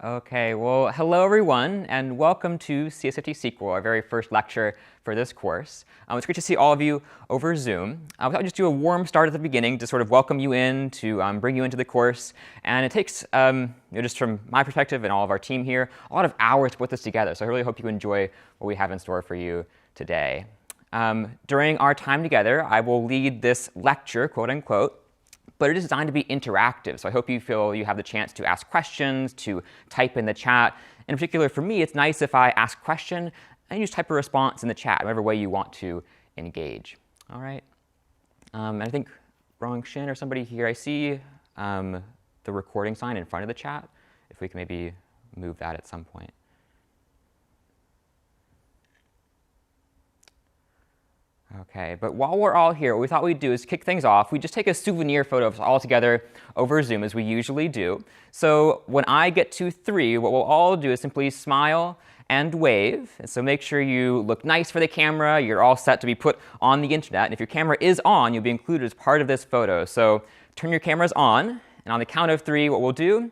Okay, well, hello everyone, and welcome to CS50 SQL, our very first lecture for this course. It's great to see all of you over Zoom. I thought I'd just do a warm start at the beginning to sort of welcome you in, to bring you into the course. And it takes, just from my perspective and all of our team here, a lot of hours to put this together. So I really hope you enjoy what we have in store for you today. During our time together, I will lead this lecture, quote unquote, but it is designed to be interactive. So I hope you feel you have the chance to ask questions, to type in the chat. In particular, for me, it's nice if I ask a question and you just type a response in the chat, whatever way you want to engage. All right. And I think Rongshin or somebody here, I see the recording sign in front of the chat. If we can maybe move that at some point. Okay, but while we're all here, what we thought we'd do is kick things off. We just take a souvenir photo of us all together over Zoom, as we usually do. So when I get to 3, what we'll all do is simply smile and wave. And so make sure you look nice for the camera. You're all set to be put on the internet. And if your camera is on, you'll be included as part of this photo. So turn your cameras on. And on the count of 3, what we'll do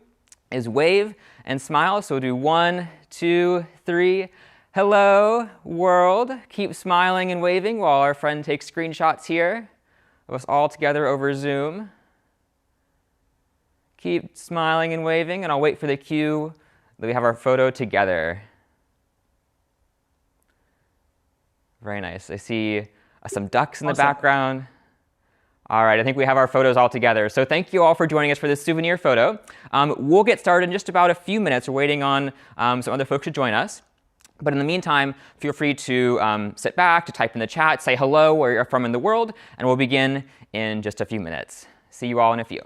is wave and smile. So we'll do 1, 2, 3. Hello, world. Keep smiling and waving while our friend takes screenshots here of us all together over Zoom. Keep smiling and waving, and I'll wait for the cue that we have our photo together. Very nice. I see some ducks in the background. All right, I think we have our photos all together. So thank you all for joining us for this souvenir photo. We'll get started in just about a few minutes. We're waiting on some other folks to join us. But in the meantime, feel free to sit back, to type in the chat, say hello where you're from in the world, and we'll begin in just a few minutes. See you all in a few.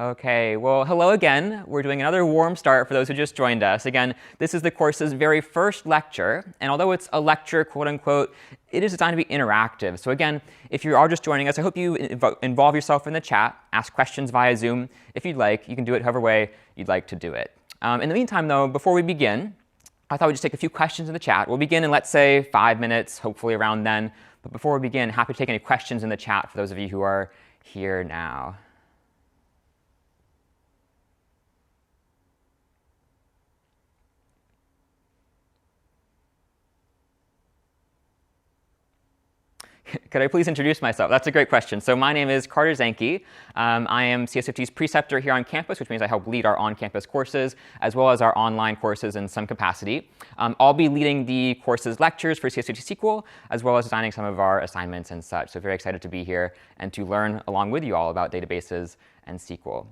Okay, well, hello again. We're doing another warm start for those who just joined us. Again, this is the course's very first lecture, and although it's a lecture, quote unquote, it is designed to be interactive. So again, if you are just joining us, I hope you involve yourself in the chat, ask questions via Zoom. If you'd like, you can do it however way you'd like to do it. In the meantime, though, before we begin, I thought we'd just take a few questions in the chat. We'll begin in, let's say, 5 minutes, hopefully around then. But before we begin, happy to take any questions in the chat for those of you who are here now. Could I please introduce myself? That's a great question. So my name is Carter Zanke. I am CS50's preceptor here on campus, which means I help lead our on-campus courses, as well as our online courses in some capacity. I'll be leading the course's lectures for CS50 SQL, as well as designing some of our assignments and such. So very excited to be here and to learn along with you all about databases and SQL.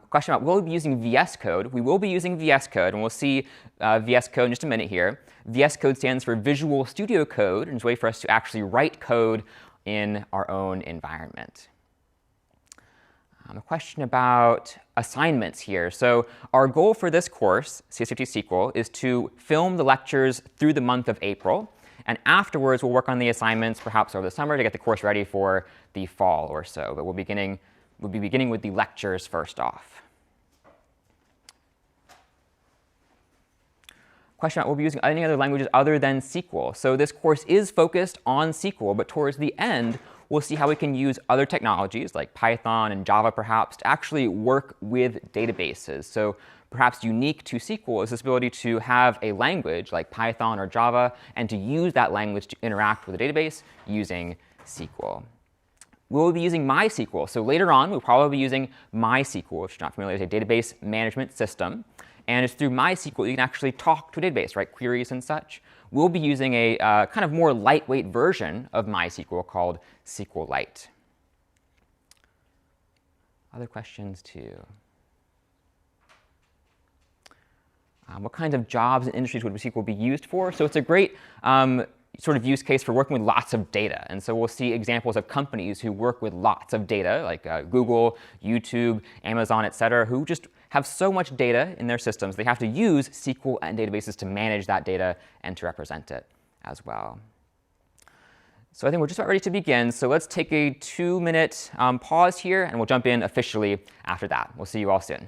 Question about will we be using VS Code? We will be using VS Code, and we'll see VS Code in just a minute here. VS Code stands for Visual Studio Code, and it's a way for us to actually write code in our own environment. A question about assignments here. So our goal for this course, CS50 SQL, is to film the lectures through the month of April. And afterwards, we'll work on the assignments, perhaps over the summer, to get the course ready for the fall or so. But we'll be beginning with the lectures first off. Question about will we be using any other languages other than SQL. So this course is focused on SQL, but towards the end, we'll see how we can use other technologies like Python and Java perhaps to actually work with databases. So perhaps unique to SQL is this ability to have a language like Python or Java and to use that language to interact with a database using SQL. We'll be using MySQL. So later on, we'll probably be using MySQL, if you're not familiar, it's a database management system. And it's through MySQL you can actually talk to a database, write queries and such. We'll be using a kind of more lightweight version of MySQL called SQLite. Other questions too? What kinds of jobs and industries would SQL be used for? So it's a great sort of use case for working with lots of data. And so we'll see examples of companies who work with lots of data, like Google, YouTube, Amazon, et cetera, who just have so much data in their systems, they have to use SQL and databases to manage that data and to represent it as well. So I think we're just about ready to begin. So let's take a 2-minute pause here, and we'll jump in officially after that. We'll see you all soon.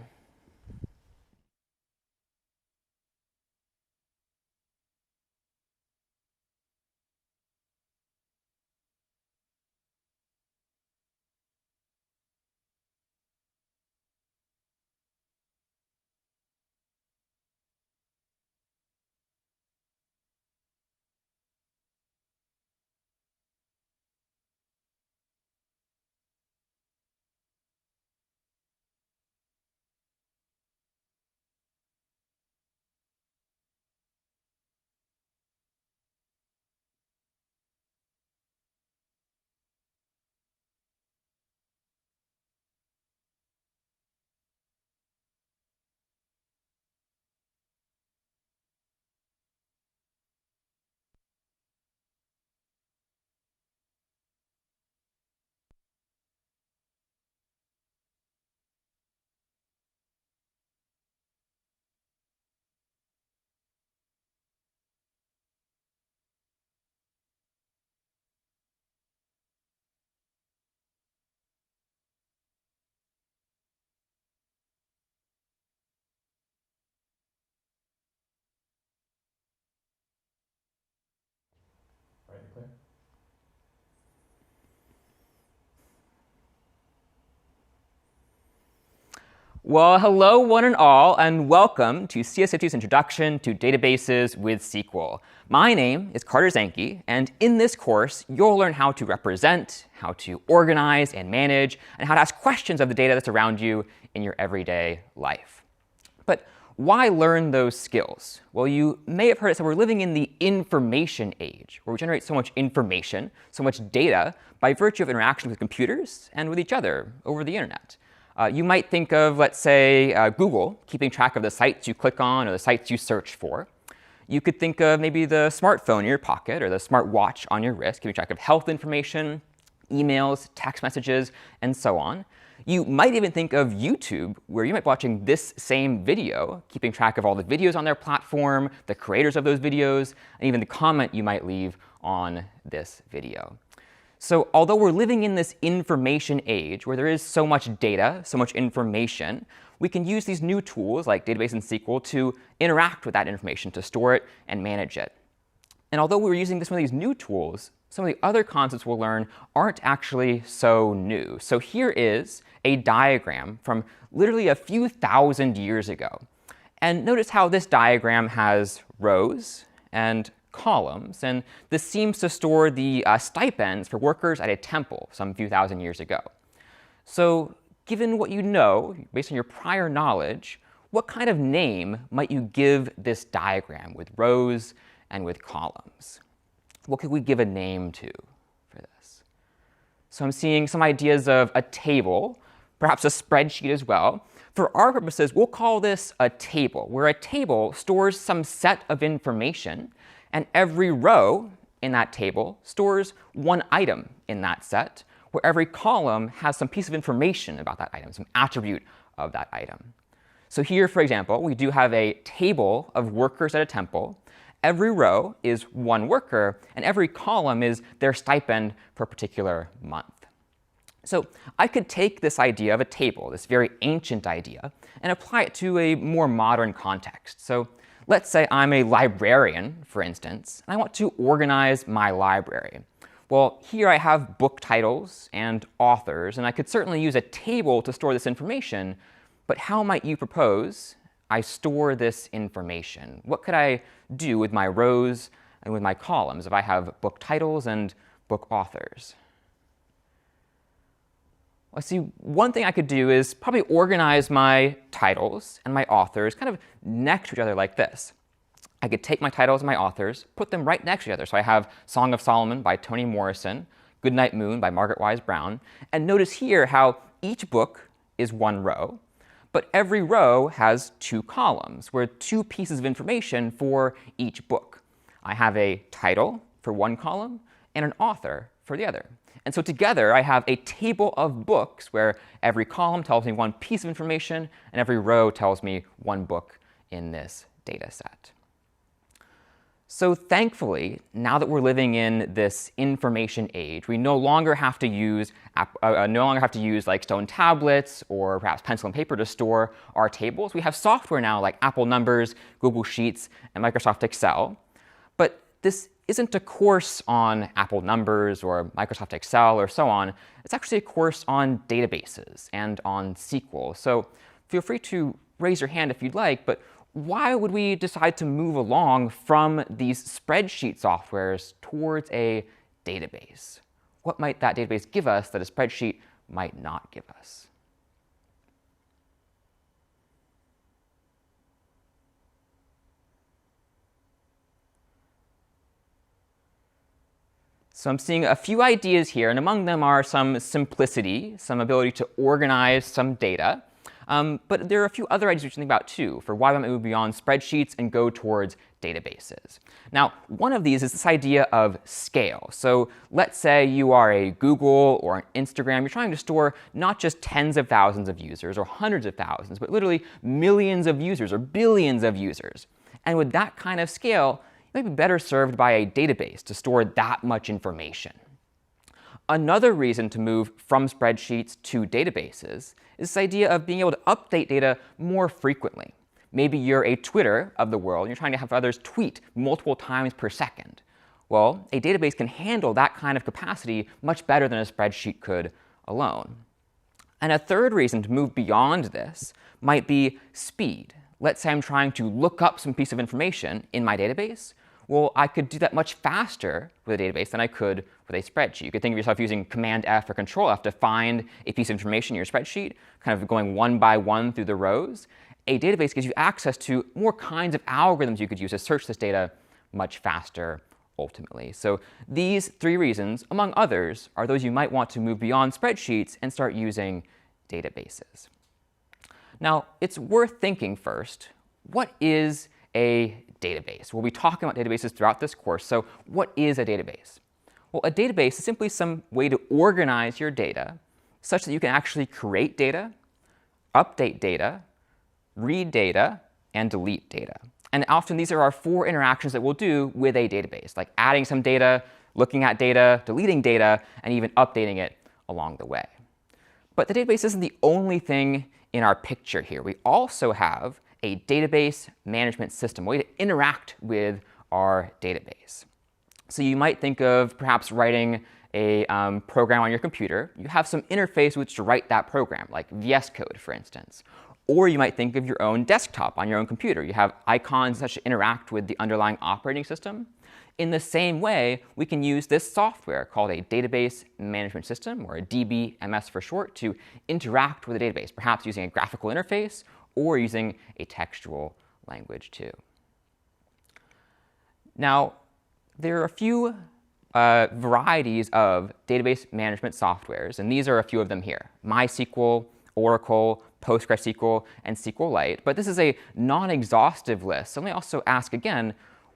Well, hello one and all, and welcome to CS50's Introduction to Databases with SQL. My name is Carter Zanke, and in this course, you'll learn how to represent, how to organize and manage, and how to ask questions of the data that's around you in your everyday life. But why learn those skills? Well, you may have heard it said we're living in the information age, where we generate so much information, so much data, by virtue of interactions with computers and with each other over the internet. You might think of, let's say, Google, keeping track of the sites you click on or the sites you search for. You could think of maybe the smartphone in your pocket or the smartwatch on your wrist, keeping track of health information, emails, text messages, and so on. You might even think of YouTube, where you might be watching this same video, keeping track of all the videos on their platform, the creators of those videos, and even the comment you might leave on this video. So although we're living in this information age where there is so much data, so much information, we can use these new tools like database and SQL to interact with that information, to store it and manage it. And although we're using some of these new tools, some of the other concepts we'll learn aren't actually so new. So here is a diagram from literally a few thousand years ago. And notice how this diagram has rows and columns, and this seems to store the stipends for workers at a temple some few thousand years ago. So given what you know, based on your prior knowledge, what kind of name might you give this diagram with rows and with columns? What could we give a name to for this? So I'm seeing some ideas of a table, perhaps a spreadsheet as well. For our purposes, we'll call this a table, where a table stores some set of information, and every row in that table stores one item in that set, where every column has some piece of information about that item, some attribute of that item. So here, for example, we do have a table of workers at a temple. Every row is one worker, and every column is their stipend for a particular month. So I could take this idea of a table, this very ancient idea, and apply it to a more modern context. So let's say I'm a librarian, for instance, and I want to organize my library. Well, here I have book titles and authors, and I could certainly use a table to store this information, but how might you propose I store this information? What could I do with my rows and with my columns if I have book titles and book authors? Well, see, one thing I could do is probably organize my titles and my authors kind of next to each other like this. I could take my titles and my authors, put them right next to each other. So I have Song of Solomon by Toni Morrison, Goodnight Moon by Margaret Wise Brown, and notice here how each book is one row, but every row has two columns, where two pieces of information for each book. I have a title for one column and an author for the other. And so together I have a table of books where every column tells me one piece of information and every row tells me one book in this data set. So thankfully, now that we're living in this information age, we no longer have to use like stone tablets or perhaps pencil and paper to store our tables. We have software now like Apple Numbers, Google Sheets, and Microsoft Excel. But this isn't a course on Apple Numbers or Microsoft Excel or so on. It's actually a course on databases and on SQL. So feel free to raise your hand if you'd like, but why would we decide to move along from these spreadsheet softwares towards a database? What might that database give us that a spreadsheet might not give us? So I'm seeing a few ideas here, and among them are some simplicity, some ability to organize some data. But there are a few other ideas we should think about too for why we might move beyond spreadsheets and go towards databases. Now, one of these is this idea of scale. So let's say you are a Google or an Instagram. You're trying to store not just tens of thousands of users or hundreds of thousands, but literally millions of users or billions of users. And with that kind of scale, you might be better served by a database to store that much information. Another reason to move from spreadsheets to databases is this idea of being able to update data more frequently. Maybe you're a Twitter of the world and you're trying to have others tweet multiple times per second. Well, a database can handle that kind of capacity much better than a spreadsheet could alone. And a third reason to move beyond this might be speed. Let's say I'm trying to look up some piece of information in my database. Well, I could do that much faster with a database than I could with a spreadsheet. You could think of yourself using Command F or Control F to find a piece of information in your spreadsheet, kind of going one by one through the rows. A database gives you access to more kinds of algorithms you could use to search this data much faster ultimately. So these three reasons, among others, are those you might want to move beyond spreadsheets and start using databases. Now, it's worth thinking first, what is a database? We'll be talking about databases throughout this course, so what is a database? Well, a database is simply some way to organize your data such that you can actually create data, update data, read data, and delete data. And often these are our 4 interactions that we'll do with a database, like adding some data, looking at data, deleting data, and even updating it along the way. But the database isn't the only thing in our picture here. We also have a database management system, a way to interact with our database. So you might think of perhaps writing a program on your computer. You have some interface with which to write that program, like VS Code, for instance. Or you might think of your own desktop on your own computer. You have icons that should interact with the underlying operating system. In the same way, we can use this software called a database management system, or a DBMS for short, to interact with a database, perhaps using a graphical interface or using a textual language too. Now, there are a few varieties of database management softwares, and these are a few of them here: MySQL, Oracle, PostgreSQL, and SQLite. But this is a non-exhaustive list. So let me also ask again,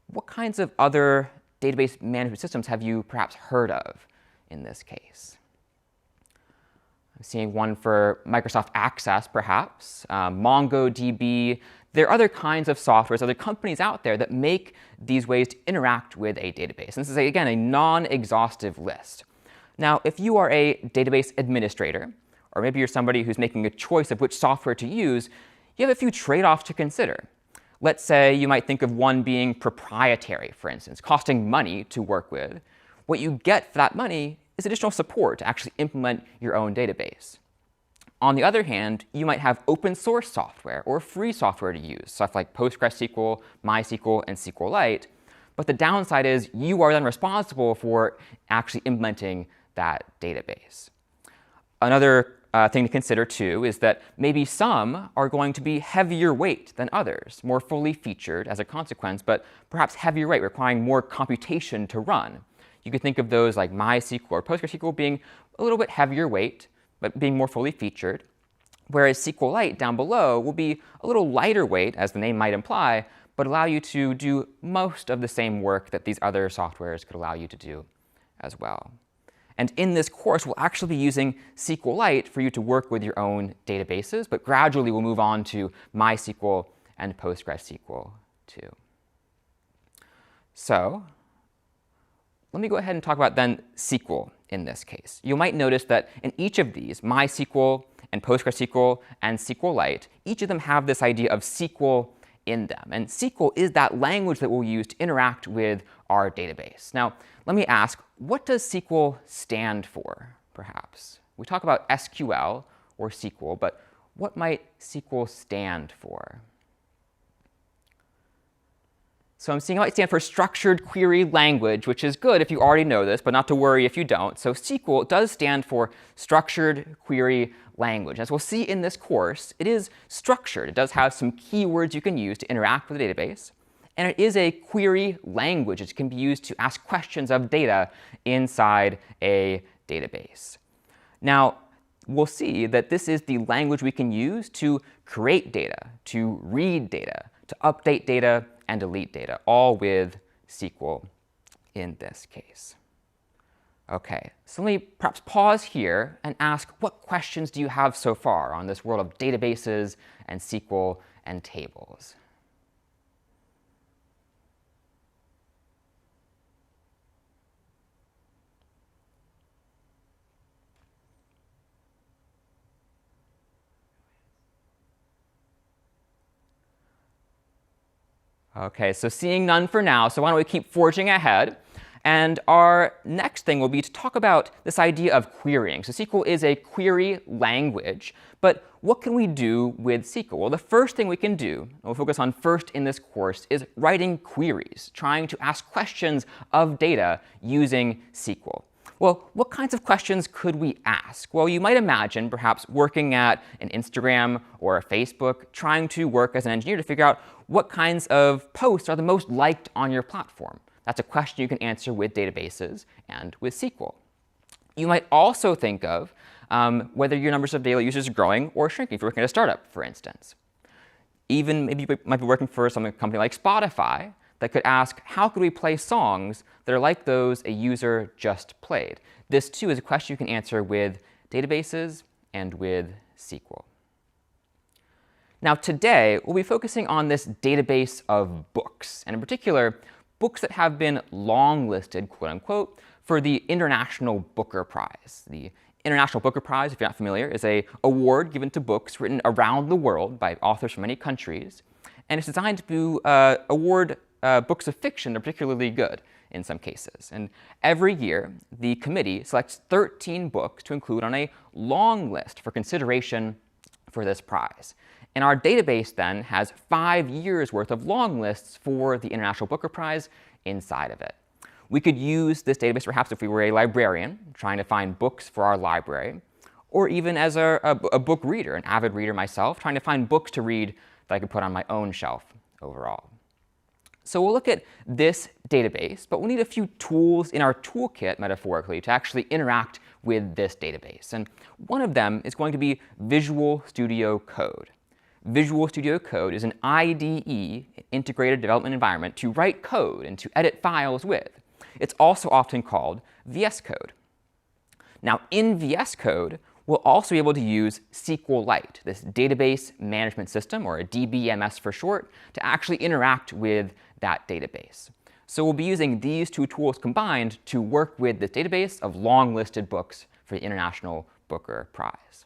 what kinds of other database management systems have you perhaps heard of in this case? I'm seeing one for Microsoft Access, perhaps, MongoDB. There are other kinds of softwares, other companies out there that make these ways to interact with a database. And this is, again, a non-exhaustive list. Now, if you are a database administrator, or maybe you're somebody who's making a choice of which software to use, you have a few trade-offs to consider. Let's say you might think of one being proprietary, for instance, costing money to work with. What you get for that money is additional support to actually implement your own database. On the other hand, you might have open source software or free software to use, stuff like PostgreSQL, MySQL, and SQLite. But the downside is you are then responsible for actually implementing that database. Another thing to consider too is that maybe some are going to be heavier weight than others, more fully featured as a consequence, but perhaps heavier weight, requiring more computation to run. You could think of those like MySQL or PostgreSQL being a little bit heavier weight, but being more fully featured, whereas SQLite down below will be a little lighter weight, as the name might imply, but allow you to do most of the same work that these other softwares could allow you to do as well. And in this course, we'll actually be using SQLite for you to work with your own databases, but gradually we'll move on to MySQL and PostgreSQL too. So let me go ahead and talk about then SQL in this case. You might notice that in each of these, MySQL and PostgreSQL and SQLite, each of them have this idea of SQL in them. And SQL is that language that we'll use to interact with our database. Now, let me ask, what does SQL stand for, perhaps? We talk about SQL or SQL, but what might SQL stand for? So I'm seeing it might stand for Structured Query Language, which is good if you already know this, but not to worry if you don't. So SQL does stand for Structured Query Language. As we'll see in this course, it is structured. It does have some keywords you can use to interact with the database. And it is a query language. It can be used to ask questions of data inside a database. Now, we'll see that this is the language we can use to create data, to read data, to update data, and delete data, all with SQL in this case. OK, so let me perhaps pause here and ask, what questions do you have so far on this world of databases and SQL and tables? OK, so seeing none for now, so why don't we keep forging ahead? And our next thing will be to talk about this idea of querying. So SQL is a query language, but what can we do with SQL? Well, the first thing we can do, and we'll focus on first in this course, is writing queries, trying to ask questions of data using SQL. Well, what kinds of questions could we ask? Well, you might imagine perhaps working at an Instagram or a Facebook, trying to work as an engineer to figure out what kinds of posts are the most liked on your platform. That's a question you can answer with databases and with SQL. You might also think of whether your numbers of daily users are growing or shrinking if you're working at a startup, for instance. Even maybe you might be working for some company like Spotify. that could ask, how could we play songs that are like those a user just played? This, too, is a question you can answer with databases and with SQL. Now, today, we'll be focusing on this database of books, and in particular, books that have been long-listed, quote-unquote, for the International Booker Prize. The International Booker Prize, if you're not familiar, is an award given to books written around the world by authors from many countries, and it's designed to award books of fiction that are particularly good in some cases. And every year, the committee selects 13 books to include on a long list for consideration for this prize. And our database then has 5 years worth of long lists for the International Booker Prize inside of it. We could use this database perhaps if we were a librarian trying to find books for our library, or even as a book reader, an avid reader myself, trying to find books to read that I could put on my own shelf overall. So we'll look at this database, but we'll need a few tools in our toolkit, metaphorically, to actually interact with this database. And one of them is going to be Visual Studio Code. Visual Studio Code is an IDE, integrated development environment, to write code and to edit files with. It's also often called VS Code. Now, in VS Code, we'll also be able to use SQLite, this database management system, or a DBMS for short, to actually interact with that database. So we'll be using these two tools combined to work with this database of long-listed books for the International Booker Prize.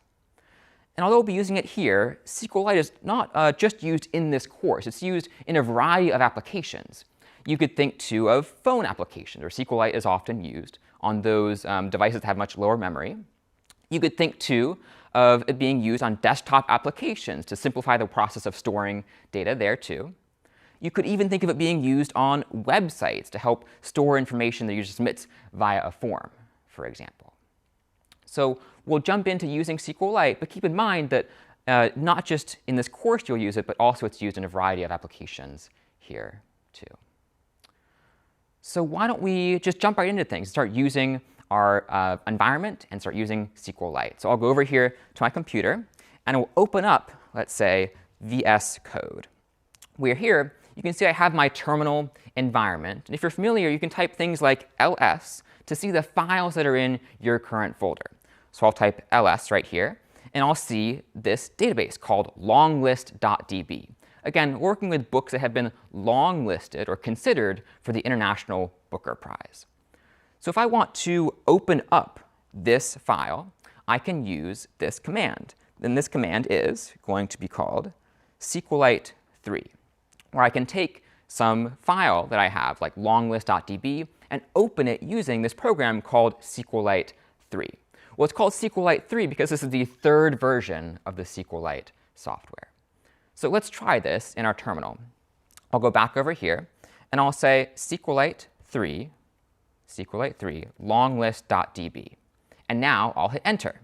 And although we'll be using it here, SQLite is not just used in this course. It's used in a variety of applications. You could think, too, of phone applications, where SQLite is often used on those devices that have much lower memory. You could think, too, of it being used on desktop applications to simplify the process of storing data there, too. You could even think of it being used on websites to help store information the user submits via a form, for example. So we'll jump into using SQLite, but keep in mind that not just in this course you'll use it, but also it's used in a variety of applications here, too. So why don't we just jump right into things and start using our environment and start using SQLite. So I'll go over here to my computer, and I'll open up, let's say, VS Code. We're here. You can see I have my terminal environment. And if you're familiar, you can type things like ls to see the files that are in your current folder. So I'll type ls right here, and I'll see this database called longlist.db. Again, working with books that have been long-listed or considered for the International Booker Prize. So if I want to open up this file, I can use this command. And this command is going to be called SQLite3, where I can take some file that I have, like longlist.db, and open it using this program called SQLite3. Well, it's called SQLite3 because this is the third version of the SQLite software. So let's try this in our terminal. I'll go back over here, and I'll say SQLite3, longlist.db. And now I'll hit Enter.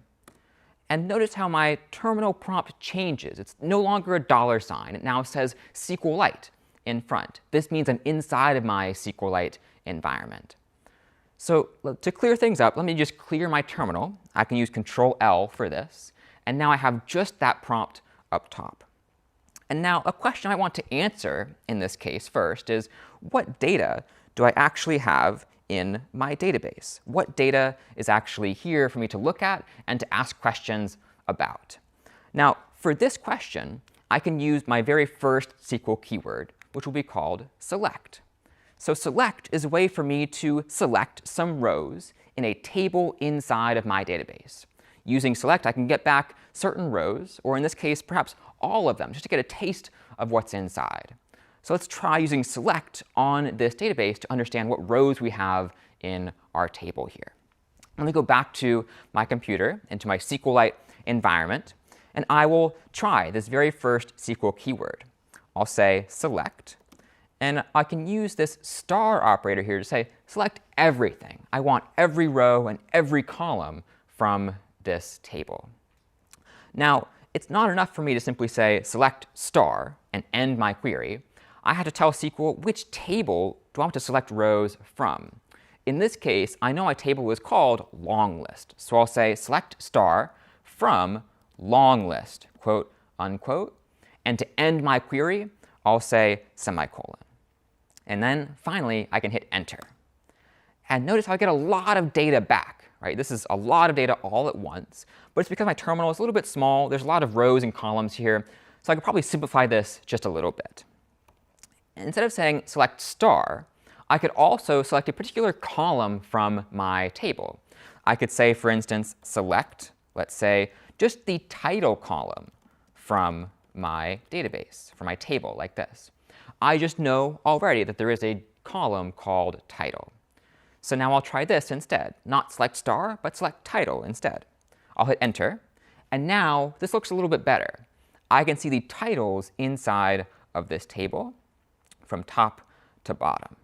And notice how my terminal prompt changes. It's no longer a $sign. It now says SQLite in front. This means I'm inside of my SQLite environment. So to clear things up, let me just clear my terminal. I can use Control-L for this. And now I have just that prompt up top. And now a question I want to answer in this case first is, what data do I actually have in my database? What data is actually here for me to look at and to ask questions about? Now, for this question, I can use my very first SQL keyword, which will be called select. So select is a way for me to select some rows in a table inside of my database. Using select, I can get back certain rows, or in this case, perhaps all of them, just to get a taste of what's inside. So let's try using select on this database to understand what rows we have in our table here. Let me go back to my computer, into my SQLite environment, and I will try this very first SQL keyword. I'll say select, and I can use this star operator here to say select everything. I want every row and every column from this table. Now, it's not enough for me to simply say select star and end my query. I have to tell SQL which table do I want to select rows from. In this case, I know my table is called long list. So I'll say select star from long list, quote, unquote. And to end my query, I'll say semicolon. And then finally, I can hit enter. And notice how I get a lot of data back, right? This is a lot of data all at once, but it's because my terminal is a little bit small. There's a lot of rows and columns here, so I could probably simplify this just a little bit. And instead of saying select star, I could also select a particular column from my table. I could say, for instance, select, let's say, just the title column from my database, from my table, like this. I just know already that there is a column called title. So now I'll try this instead. Not select star, but select title instead. I'll hit enter. And now this looks a little bit better. I can see the titles inside of this table from top to bottom.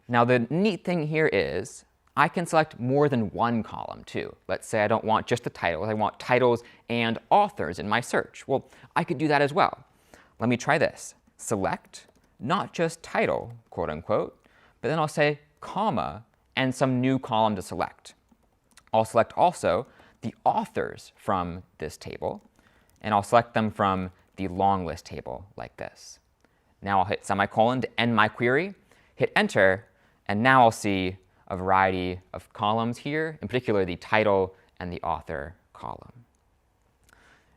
Now the neat thing here is I can select more than one column too. Let's say I don't want just the titles. I want titles and authors in my search. Well, I could do that as well. Let me try this. Select, not just title, quote unquote, but then I'll say comma and some new column to select. I'll select also the authors from this table, and I'll select them from the long list table like this. Now I'll hit semicolon to end my query, hit enter, and now I'll see a variety of columns here, in particular the title and the author column.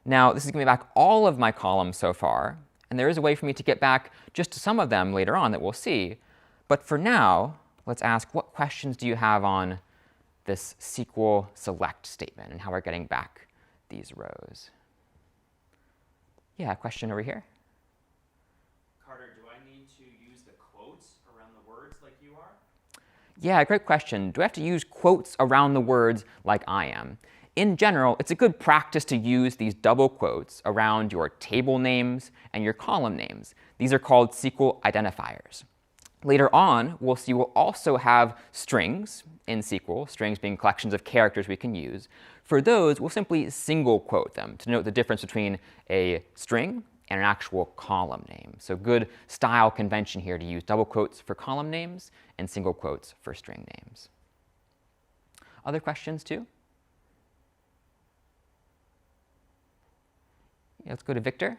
Now this is giving me back all of my columns so far, and there is a way for me to get back just some of them later on that we'll see. But for now, let's ask, what questions do you have on this SQL select statement and how we're getting back these rows? Yeah, a question over here. Carter, do I need to use the quotes around the words like you are? Yeah, great question. Do I have to use quotes around the words like I am? In general, it's a good practice to use these double quotes around your table names and your column names. These are called SQL identifiers. Later on, we'll see we'll also have strings in SQL, strings being collections of characters we can use. For those, we'll simply single quote them to note the difference between a string and an actual column name. So good style convention here to use double quotes for column names and single quotes for string names. Other questions too? Yeah, let's go to Victor.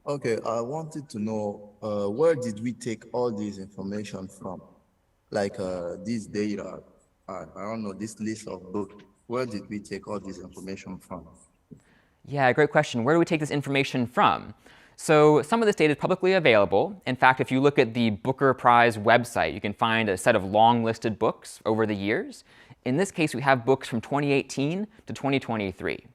Okay, I wanted to know where did we take all this information from? Like this data, I don't know, this list of books. Where did we take all this information from? Yeah, great question. Where do we take this information from? So some of this data is publicly available. In fact, if you look at the Booker Prize website, you can find a set of long listed books over the years. In this case, we have books from 2018 to 2023.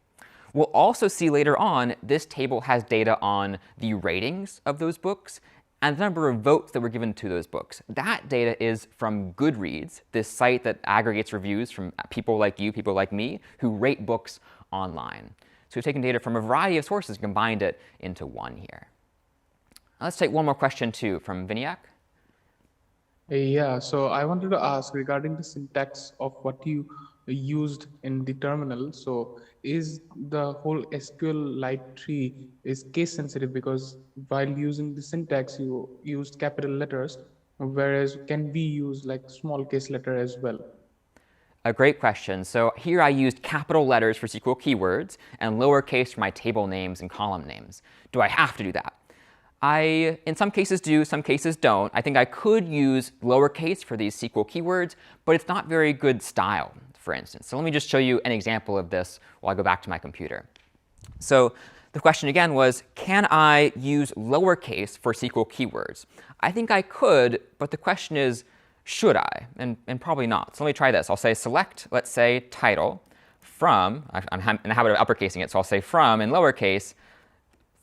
We'll also see later on, this table has data on the ratings of those books and the number of votes that were given to those books. That data is from Goodreads, this site that aggregates reviews from people like you, people like me, who rate books online. So we've taken data from a variety of sources and combined it into one here. Now let's take one more question too from Vinayak. Yeah, so I wanted to ask regarding the syntax of what you used in the terminal. So is the whole SQLite tree is case sensitive because while using the syntax you used capital letters, whereas can we use like small case letter as well? A great question. So here I used capital letters for SQL keywords and lowercase for my table names and column names. Do I have to do that? I, in some cases do, some cases don't. I think I could use lowercase for these SQL keywords, but it's not very good style, for instance. So let me just show you an example of this while I go back to my computer. So the question again was, can I use lowercase for SQL keywords? I think I could, but the question is, should I? And probably not. So let me try this. I'll say select, let's say, title from, I'm in the habit of uppercasing it, so I'll say from in lowercase,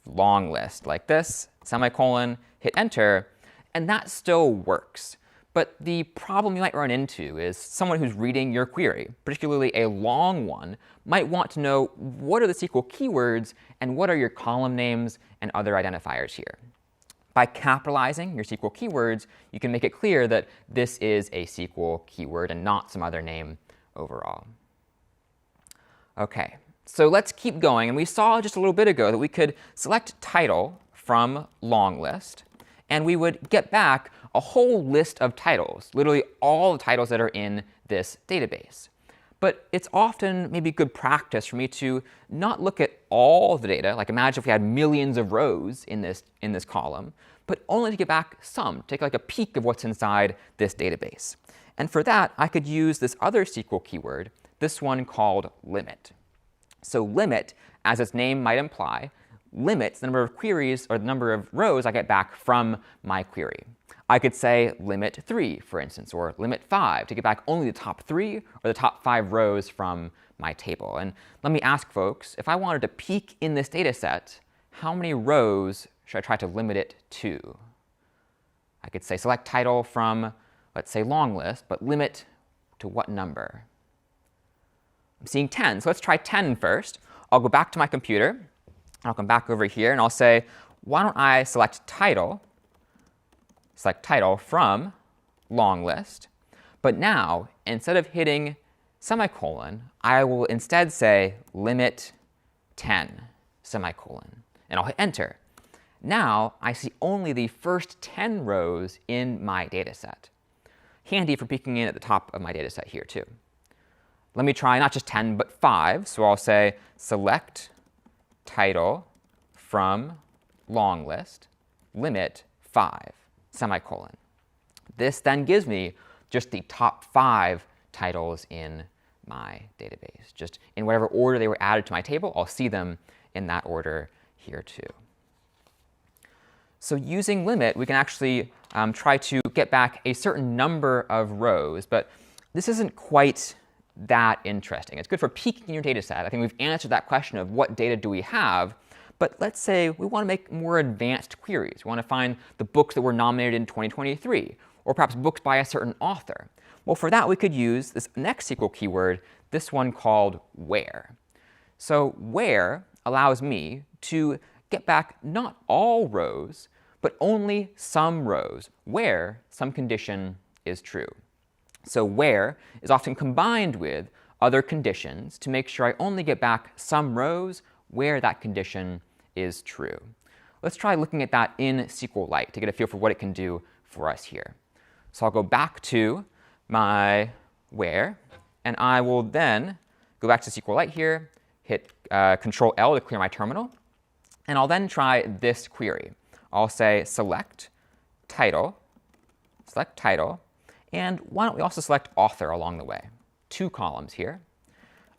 long list like this, semicolon, hit enter, and that still works. But the problem you might run into is someone who's reading your query, particularly a long one, might want to know what are the SQL keywords and what are your column names and other identifiers here. By capitalizing your SQL keywords, you can make it clear that this is a SQL keyword and not some other name overall. OK, so let's keep going. And we saw just a little bit ago that we could select title from long list, and we would get back a whole list of titles, literally all the titles that are in this database. But it's often maybe good practice for me to not look at all the data. Like imagine if we had millions of rows in this column, but only to get back some, take like a peek of what's inside this database. And for that, I could use this other SQL keyword, this one called limit. So limit, as its name might imply, limits the number of queries or the number of rows I get back from my query. I could say limit 3, for instance, or limit 5 to get back only the top 3 or the top 5 rows from my table. And let me ask folks, if I wanted to peek in this data set, how many rows should I try to limit it to? I could say select title from, let's say, long list, but limit to what number? I'm seeing 10, so let's try 10 first. I'll go back to my computer. I'll come back over here, and I'll say, why don't I select title from long list. But now, instead of hitting semicolon, I will instead say limit 10, semicolon. And I'll hit enter. Now, I see only the first 10 rows in my data set. Handy for peeking in at the top of my data set here, too. Let me try not just 10, but 5. So I'll say select title from long list, limit 5, semicolon. This then gives me just the top 5 titles in my database. Just in whatever order they were added to my table, I'll see them in that order here too. So using limit, we can actually try to get back a certain number of rows, but this isn't quite that interesting. It's good for peeking in your data set. I think we've answered that question of what data do we have, but let's say we want to make more advanced queries. We want to find the books that were nominated in 2023, or perhaps books by a certain author. Well, for that, we could use this next SQL keyword, this one called where. So where allows me to get back not all rows, but only some rows where some condition is true. So where is often combined with other conditions to make sure I only get back some rows where that condition is true. Let's try looking at that in SQLite to get a feel for what it can do for us here. So I'll go back to my where, and I will then go back to SQLite here, hit Control L to clear my terminal, and I'll then try this query. I'll say select title, and why don't we also select author along the way? 2 columns here.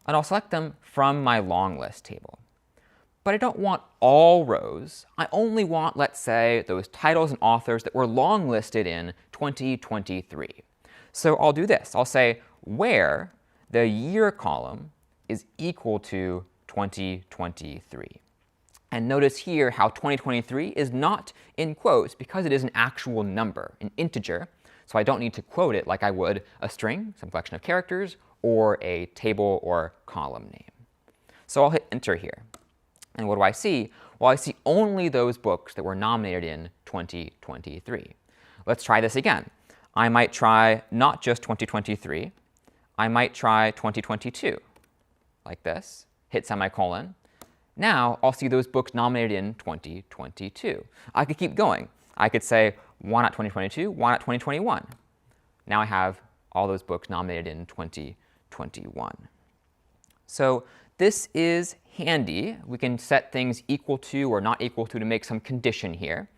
And I'll select them from my long list table. But I don't want all rows. I only want, let's say, those titles and authors that were long listed in 2023. So I'll do this. I'll say where the year column is equal to 2023. And notice here how 2023 is not in quotes because it is an actual number, an integer. So I don't need to quote it like I would a string, some collection of characters, or a table or column name. So I'll hit enter here. And what do I see? Well, I see only those books that were nominated in 2023. Let's try this again. I might try not just 2023. I might try 2022, like this, hit semicolon. Now I'll see those books nominated in 2022. I could keep going. I could say, why not 2022? Why not 2021? Now I have all those books nominated in 2021. So this is handy. We can set things equal to or not equal to make some condition here.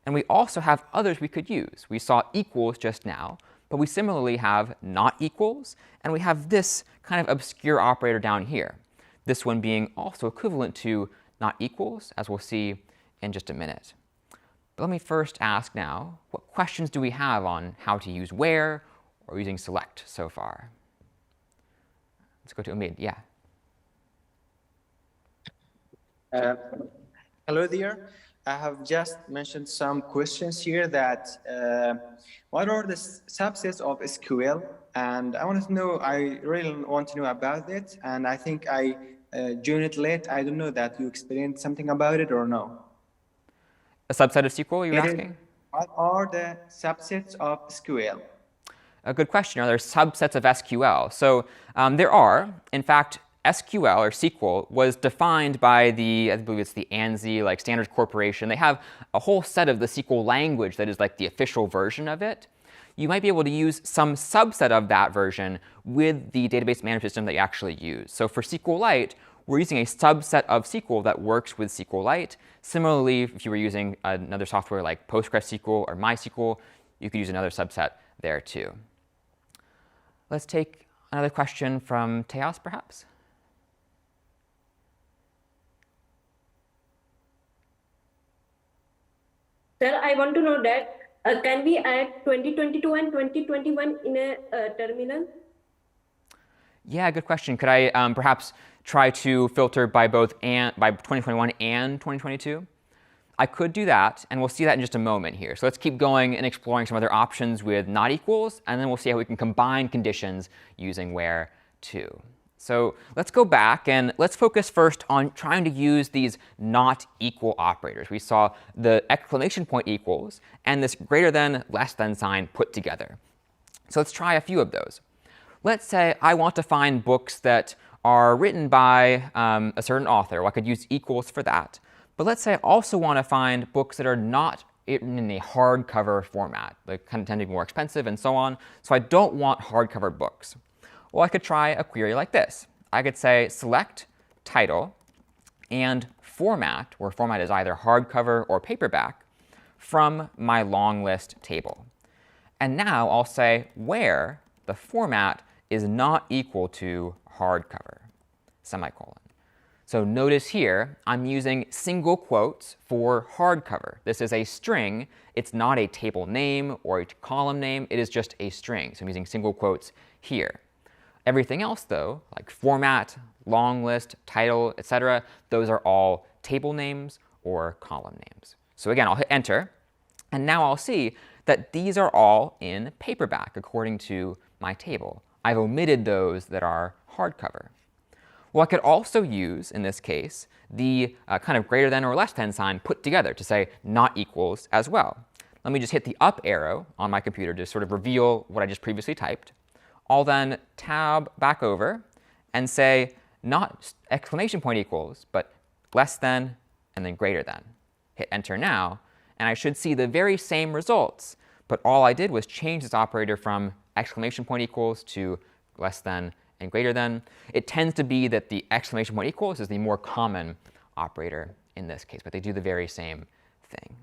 And we also have others we could use. We saw equals just now, but we similarly have not equals, and we have this kind of obscure operator down here. This one being also equivalent to not equals, as we'll see in just a minute. But let me first ask now, what questions do we have on how to use where or using select so far? Let's go to Omid. Yeah. Hello there. I have just mentioned some questions here that what are the subsets of SQL? And I want to know, I really want to know about it. And I think I joined it late. I don't know that you explained something about it or no. A subset of SQL, you're asking? What are the subsets of SQL? A good question. Are there subsets of SQL? So there are. In fact, SQL or SQL was defined by the, I believe it's the ANSI, like Standards Corporation. They have a whole set of the SQL language that is like the official version of it. You might be able to use some subset of that version with the database management system that you actually use. So for SQLite, we're using a subset of SQL that works with SQLite. Similarly, if you were using another software like PostgreSQL or MySQL, you could use another subset there too. Let's take another question from Tejas, perhaps. Sir, I want to know that can we add 2022 and 2021 in a terminal? Yeah, good question. Could I perhaps try to filter by both by 2021 and 2022? I could do that, and we'll see that in just a moment here. So let's keep going and exploring some other options with not equals, and then we'll see how we can combine conditions using where to. So let's go back, and let's focus first on trying to use these not equal operators. We saw the exclamation point equals and this greater than, less than sign put together. So let's try a few of those. Let's say I want to find books that are written by a certain author. Well, I could use equals for that. But let's say I also want to find books that are not in a hardcover format. They kind of tend to be more expensive and so on. So I don't want hardcover books. Well, I could try a query like this. I could say select title and format, where format is either hardcover or paperback, from my long list table. And now I'll say where the format is not equal to hardcover, semicolon. So notice here, I'm using single quotes for hardcover. This is a string. It's not a table name or a column name. It is just a string. So I'm using single quotes here. Everything else, though, like format, long list, title, etc., those are all table names or column names. So again, I'll hit Enter. And now I'll see that these are all in paperback according to my table. I've omitted those that are hardcover. Well, I could also use, in this case, the kind of greater than or less than sign put together to say not equals as well. Let me just hit the up arrow on my computer to sort of reveal what I just previously typed. I'll then tab back over and say not exclamation point equals, but less than and then greater than. Hit Enter now, and I should see the very same results, but all I did was change this operator from exclamation point equals to less than and greater than. It tends to be that the exclamation point equals is the more common operator in this case, but they do the very same thing.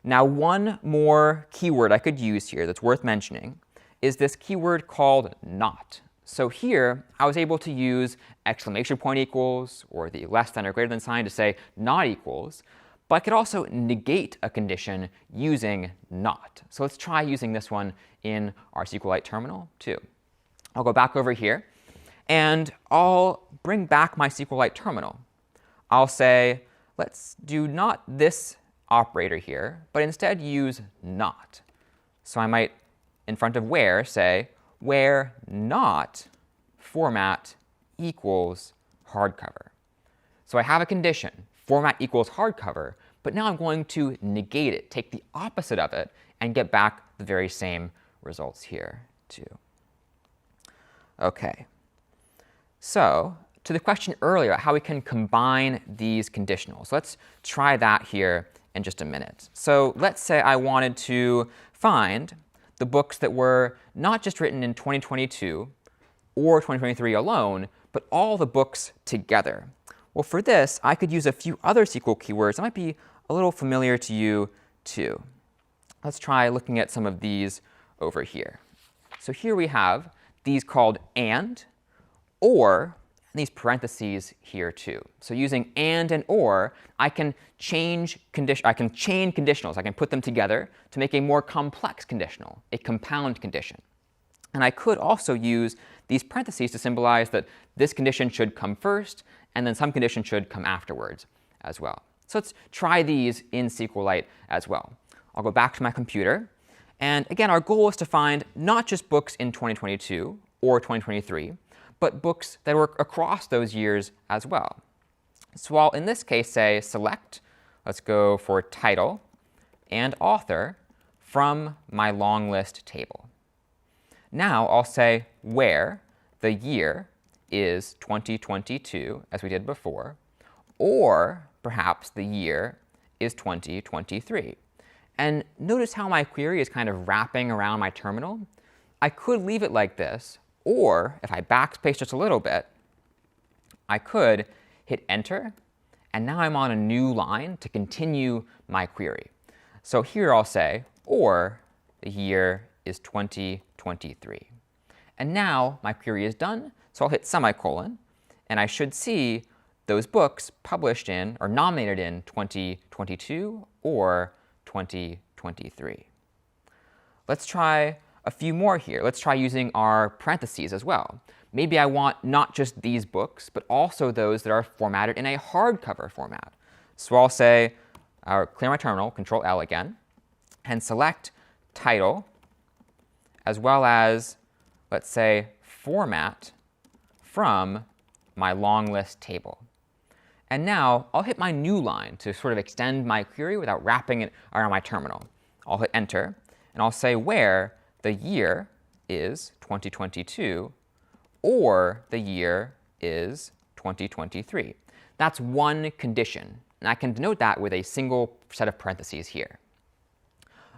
Now, one more keyword I could use here that's worth mentioning is this keyword called not. So here, I was able to use exclamation point equals or the less than or greater than sign to say not equals, but I could also negate a condition using not. So let's try using this one in our SQLite terminal too. I'll go back over here, and I'll bring back my SQLite terminal. I'll say, let's do not this operator here, but instead use not. So I might, in front of where, say, where not format equals hardcover. So I have a condition, format equals hardcover, but now I'm going to negate it, take the opposite of it, and get back the very same results here too. OK. So to the question earlier, how we can combine these conditionals. Let's try that here in just a minute. So let's say I wanted to find the books that were not just written in 2022 or 2023 alone, but all the books together. Well, for this, I could use a few other SQL keywords that might be a little familiar to you too. Let's try looking at some of these over here. So here we have these called and, or, and these parentheses here too. So using and or, I can chain conditionals. I can put them together to make a more complex conditional, a compound condition. And I could also use these parentheses to symbolize that this condition should come first, and then some condition should come afterwards as well. So let's try these in SQLite as well. I'll go back to my computer. And again, our goal is to find not just books in 2022 or 2023, but books that were across those years as well. So I'll, in this case, say select, let's go for title and author from my long list table. Now I'll say where the year is 2022, as we did before, or perhaps the year is 2023. And notice how my query is kind of wrapping around my terminal. I could leave it like this, or if I backspace just a little bit, I could hit enter, and now I'm on a new line to continue my query. So here I'll say, or the year is 2023. And now my query is done, so I'll hit semicolon, and I should see those books published in or nominated in 2022 or 2023. Let's try a few more here. Let's try using our parentheses as well. Maybe I want not just these books, but also those that are formatted in a hardcover format. So I'll say, clear my terminal, Control L again, and select title, as well as, let's say, format from my long list table. And now I'll hit my new line to sort of extend my query without wrapping it around my terminal. I'll hit enter, and I'll say where the year is 2022 or the year is 2023. That's one condition, and I can denote that with a single set of parentheses here.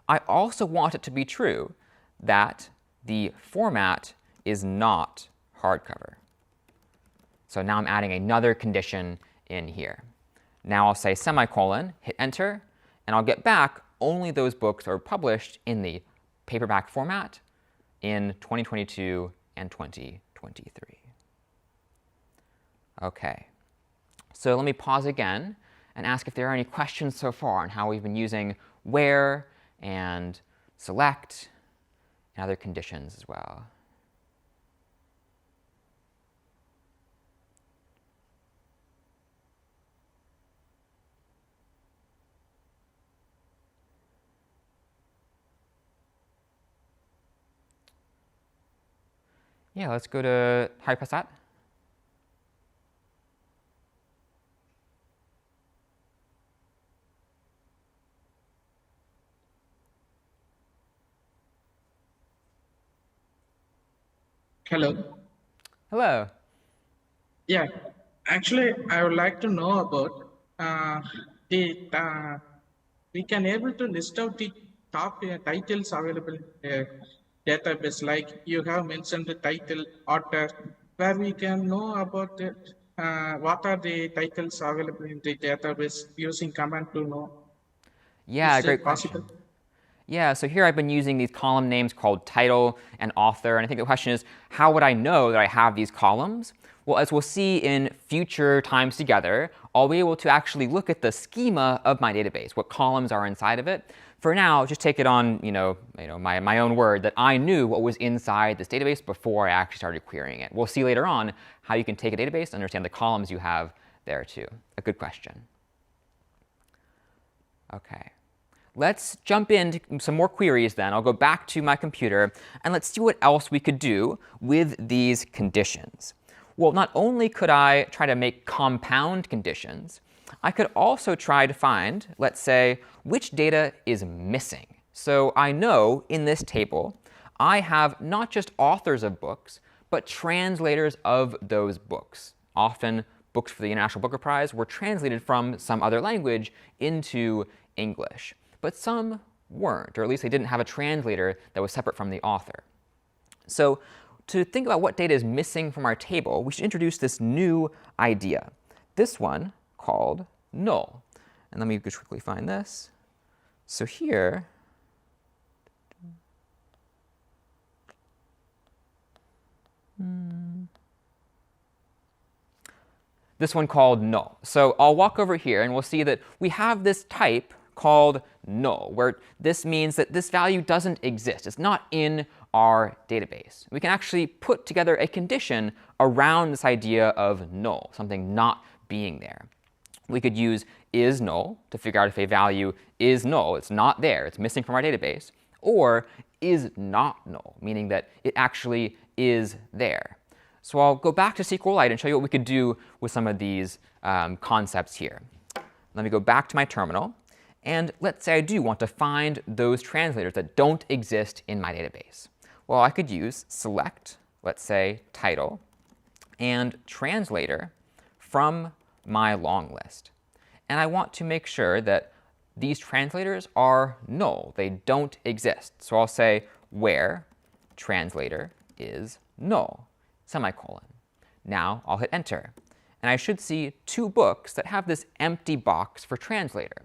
I also want it to be true that the format is not hardcover. So now I'm adding another condition in here. Now I'll say semicolon, hit enter, and I'll get back only those books that are published in the paperback format in 2022 and 2023. OK. So let me pause again and ask if there are any questions so far on how we've been using where and select and other conditions as well. Yeah, let's go to how you press that. Hello. Hello. Yeah, actually, I would like to know about we can able to list out the top titles available in database. Like you have mentioned the title, author, where we can know about it. What are the titles available in the database using command to know? Yeah, Is great it possible? question. Yeah, so here I've been using these column names called title and author, and I think the question is, how would I know that I have these columns? Well, as we'll see in future times together, I'll be able to actually look at the schema of my database, what columns are inside of it. For now, just take it on my own word that I knew what was inside this database before I actually started querying it. We'll see later on how you can take a database and understand the columns you have there too. A good question. OK. Let's jump into some more queries then. I'll go back to my computer, and let's see what else we could do with these conditions. Well, not only could I try to make compound conditions, I could also try to find, let's say, which data is missing. So I know in this table, I have not just authors of books, but translators of those books. Often, books for the International Booker Prize were translated from some other language into English. But some weren't, or at least they didn't have a translator that was separate from the author. So to think about what data is missing from our table, we should introduce this new idea, this one called null. And let me just quickly find this. So here, this one called null. So I'll walk over here, and we'll see that we have this type called null, where this means that this value doesn't exist. It's not in our database. We can actually put together a condition around this idea of null, something not being there. We could use is null to figure out if a value is null. It's not there. It's missing from our database. Or is not null, meaning that it actually is there. So I'll go back to SQLite and show you what we could do with some of these concepts here. Let me go back to my terminal. And let's say I do want to find those translators that don't exist in my database. Well, I could use select, let's say, title, and translator from my long list. And I want to make sure that these translators are null. They don't exist. So I'll say where translator is null, semicolon. Now I'll hit enter. and I should see 2 books that have this empty box for translator.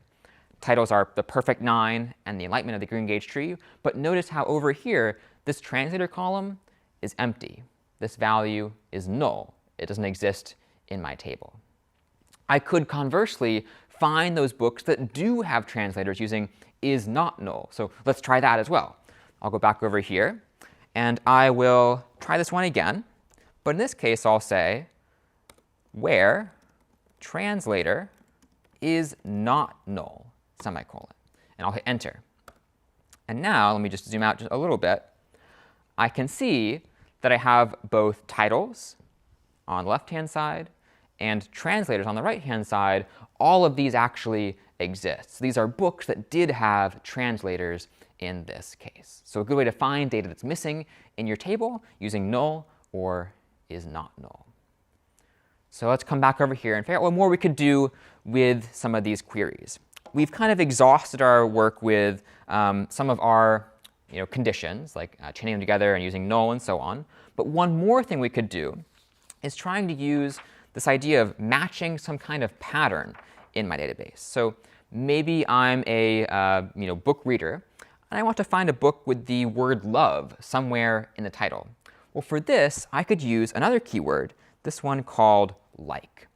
Titles are The Perfect 9 and The Enlightenment of the Green Gage Tree, but notice how over here, this translator column is empty. This value is null. It doesn't exist in my table. I could conversely find those books that do have translators using is not null. So let's try that as well. I'll go back over here, and I will try this one again. But in this case, I'll say where translator is not null, semicolon. And I'll hit enter. And now, let me just zoom out just a little bit. I can see that I have both titles on the left-hand side and translators on the right-hand side. All of these actually exist. So these are books that did have translators in this case. So a good way to find data that's missing in your table using null or is not null. So let's come back over here and figure out what more we could do with some of these queries. We've kind of exhausted our work with some of our conditions, like chaining them together and using null and so on. But one more thing we could do is trying to use this idea of matching some kind of pattern in my database. So maybe I'm a book reader, and I want to find a book with the word love somewhere in the title. Well, for this, I could use another keyword, this one called like.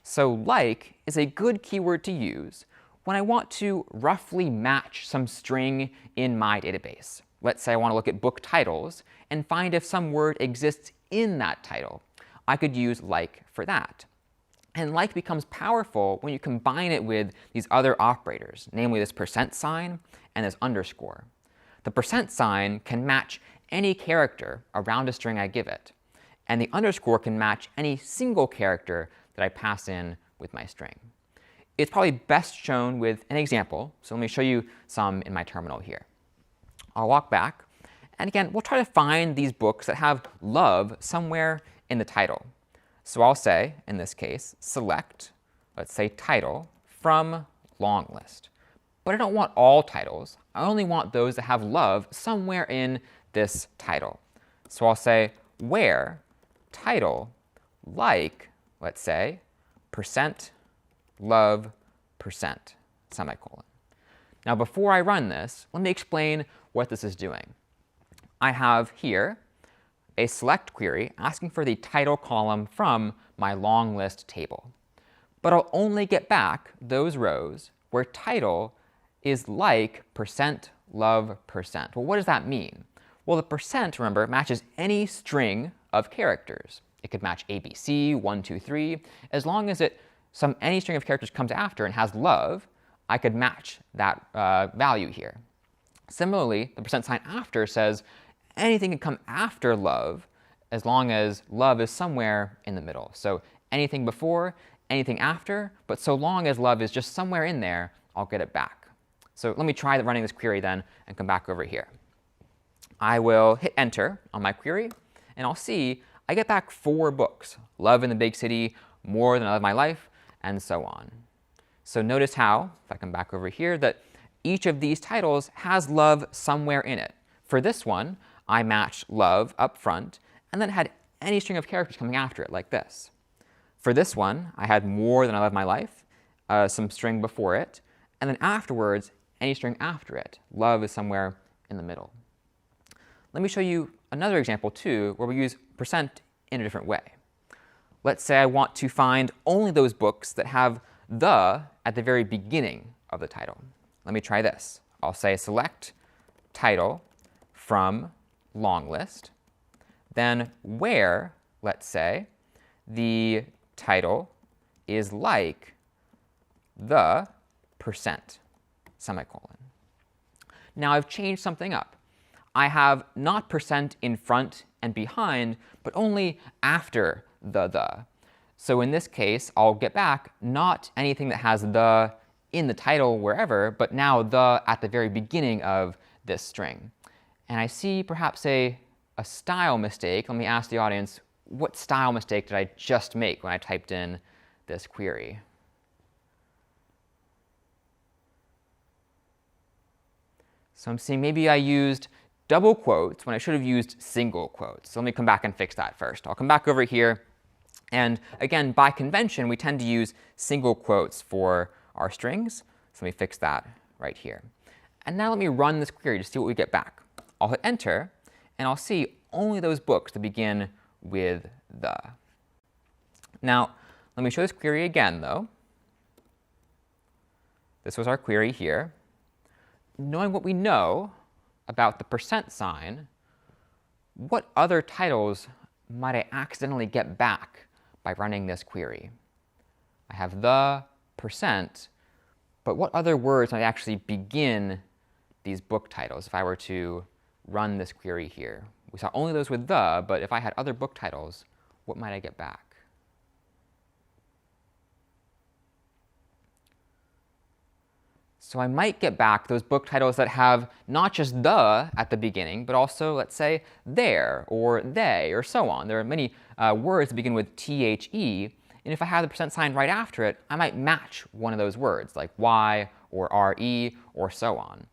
So like is a good keyword to use when I want to roughly match some string in my database. Let's say I want to look at book titles and find if some word exists in that title. I could use like for that. And like becomes powerful when you combine it with these other operators, namely this % and this underscore. The % can match any character around a string I give it, and the underscore can match any single character that I pass in with my string. It's probably best shown with an example, so let me show you some in my terminal here. I'll walk back, and again, we'll try to find these books that have love somewhere in the title. So I'll say, in this case, select, let's say title, from long list. But I don't want all titles. I only want those that have love somewhere in this title. So I'll say where title like, let's say, %love %, semicolon. Now before I run this, let me explain what this is doing. I have here a select query asking for the title column from my long list table. But I'll only get back those rows where title is like %love %. Well, what does that mean? Well, the %, remember, matches any string of characters. It could match ABC, 1, 2, 3. As long as any string of characters comes after and has love, I could match that value here. Similarly, the % after says anything can come after love as long as love is somewhere in the middle. So anything before, anything after, but so long as love is just somewhere in there, I'll get it back. So let me try running this query then and come back over here. I will hit enter on my query, and I'll see I get back 4 books, Love in the Big City, More Than I Love My Life, and so on. So notice how, if I come back over here, that each of these titles has love somewhere in it. For this one, I matched love up front, and then had any string of characters coming after it, like this. For this one, I had More Than I Love My Life, some string before it, and then afterwards, any string after it. Love is somewhere in the middle. Let me show you another example, too, where we use % in a different way. Let's say I want to find only those books that have the at the very beginning of the title. Let me try this. I'll say select title from long list, then where, let's say, the title is like the %, semicolon. Now I've changed something up. I have not % in front and behind, but only after the. So in this case, I'll get back not anything that has the in the title wherever, but now the at the very beginning of this string. And I see perhaps a style mistake. Let me ask the audience, what style mistake did I just make when I typed in this query? So I'm seeing maybe I used double quotes when I should have used single quotes. So let me come back and fix that first. I'll come back over here, And again, by convention, we tend to use single quotes for our strings. So let me fix that right here. And now let me run this query to see what we get back. I'll hit enter, and I'll see only those books that begin with the. Now, let me show this query again, though. This was our query here. Knowing what we know about the percent sign, what other titles might I accidentally get back by running this query? I have the, percent, but what other words might actually begin these book titles if I were to run this query here? We saw only those with the, but if I had other book titles, what might I get back? So I might get back those book titles that have not just the at the beginning, but also, let's say, there, or they, or so on. There are many words that begin with THE, and if I have the percent sign right after it, I might match one of those words, like Y, or RE, or so on.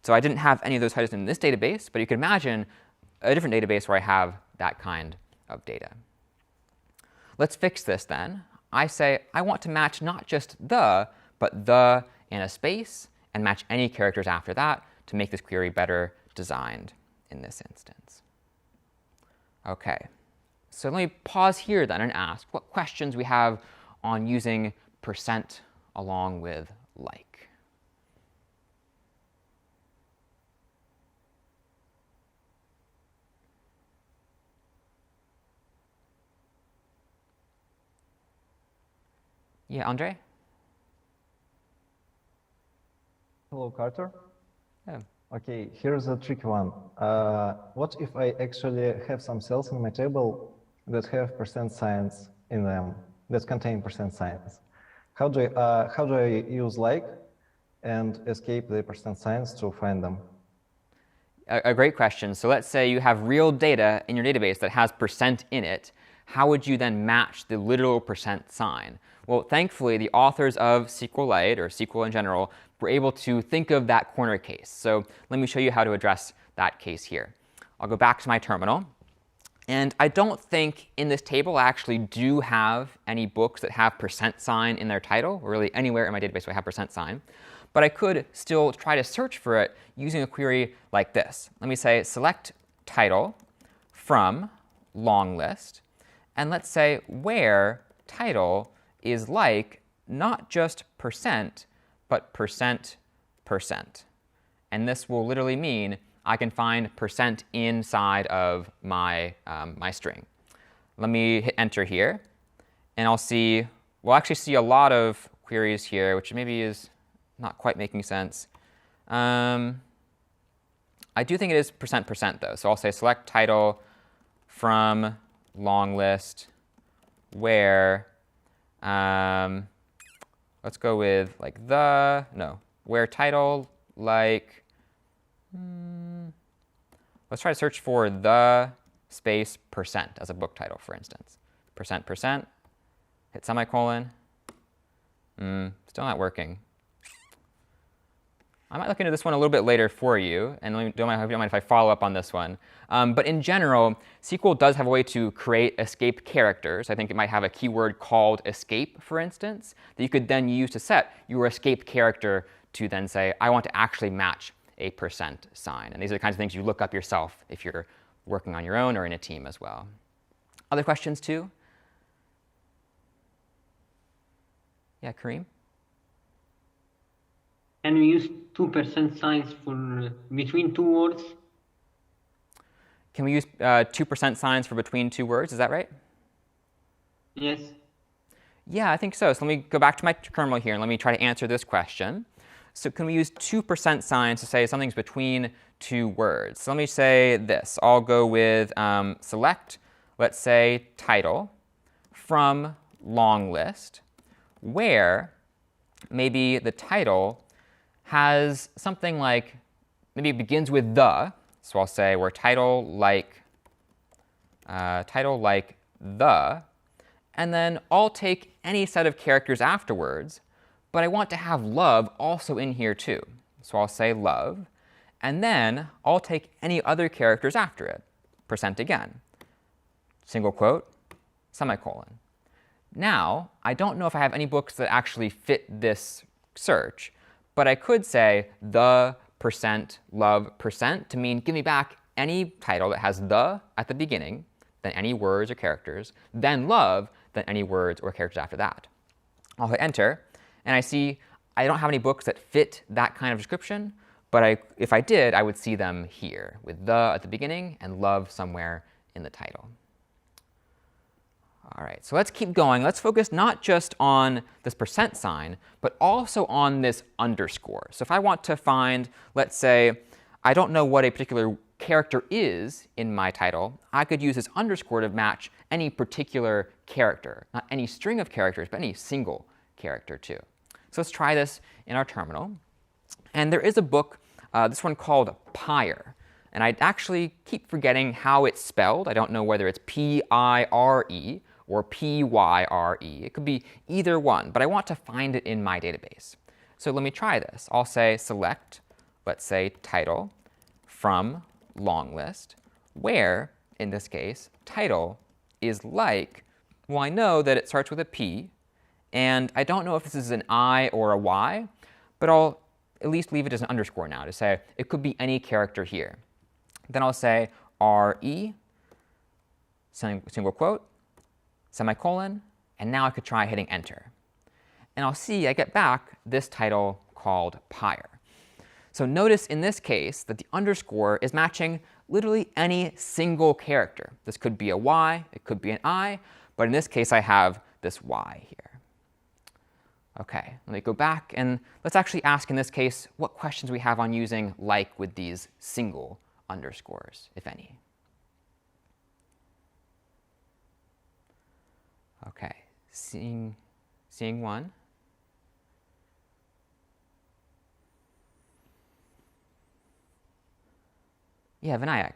So I didn't have any of those titles in this database, but you can imagine a different database where I have that kind of data. Let's fix this then. I say I want to match not just the, but the and a space, and match any characters after that to make this query better designed in this instance. OK, so let me pause here then and ask what questions we have on using percent along with like. Yeah, Andre? Hello, Carter. Yeah. Okay, here's a tricky one. What if I actually have some cells in my table that have percent signs in them, that contain percent signs? How do I use like and escape the percent signs to find them? A great question. So let's say you have real data in your database that has percent in it. How would you then match the literal percent sign? Well, thankfully, the authors of SQLite, or SQL in general, were able to think of that corner case. So let me show you how to address that case here. I'll go back to my terminal. And I don't think in this table I actually do have any books that have percent sign in their title, or really anywhere in my database where I have percent sign. But I could still try to search for it using a query like this. Let me say select title from long list. And let's say where title is like not just percent, but percent. And this will literally mean I can find percent inside of my, my string. Let me hit enter here, and I'll see, we'll actually see a lot of queries here, which maybe is not quite making sense. I do think it is percent though, so I'll say select title from long list where, let's go with like where title like, let's try to search for the space percent as a book title, for instance. Percent, hit semicolon. Still not working. I might look into this one a little bit later for you, and don't mind if I follow up on this one. But in general, SQL does have a way to create escape characters. I think it might have a keyword called escape, for instance, that you could then use to set your escape character to then say, I want to actually match a percent sign. And these are the kinds of things you look up yourself if you're working on your own or in a team as well. Other questions too? Yeah, Kareem? Can we use 2% signs for between two words? Can we use 2% signs for between two words? Is that right? Yes. Yeah, I think so. So let me go back to my terminal here and let me try to answer this question. So can we use 2% signs to say something's between two words? So let me say this. I'll go with select, let's say, title from long list, where maybe the title has something like, maybe it begins with the. So I'll say where title like the. And then I'll take any set of characters afterwards, but I want to have love also in here too. So I'll say love, and then I'll take any other characters after it, percent again, single quote, semicolon. Now, I don't know if I have any books that actually fit this search, but I could say the percent love percent to mean give me back any title that has the at the beginning, then any words or characters, then love, then any words or characters after that. I'll hit enter, and I see I don't have any books that fit that kind of description, but if I did, I would see them here with the at the beginning and love somewhere in the title. All right, so let's keep going. Let's focus not just on this percent sign, but also on this underscore. So if I want to find, let's say, I don't know what a particular character is in my title, I could use this underscore to match any particular character, not any string of characters, but any single character too. So let's try this in our terminal. And there is a book, this one called Pyre. And I actually keep forgetting how it's spelled. I don't know whether it's P-I-R-E or P-Y-R-E. It could be either one, but I want to find it in my database. So let me try this. I'll say select, let's say title from long list, where, in this case, title is like, well, I know that it starts with a P, and I don't know if this is an I or a Y, but I'll at least leave it as an underscore now to say it could be any character here. Then I'll say RE, single quote, semicolon, and now I could try hitting enter. And I'll see I get back this title called Pyre. So notice in this case that the underscore is matching literally any single character. This could be a Y, it could be an I, but in this case I have this Y here. Okay, let me go back and let's actually ask in this case what questions we have on using like with these single underscores, if any. Okay, seeing one. Yeah, Vinayak.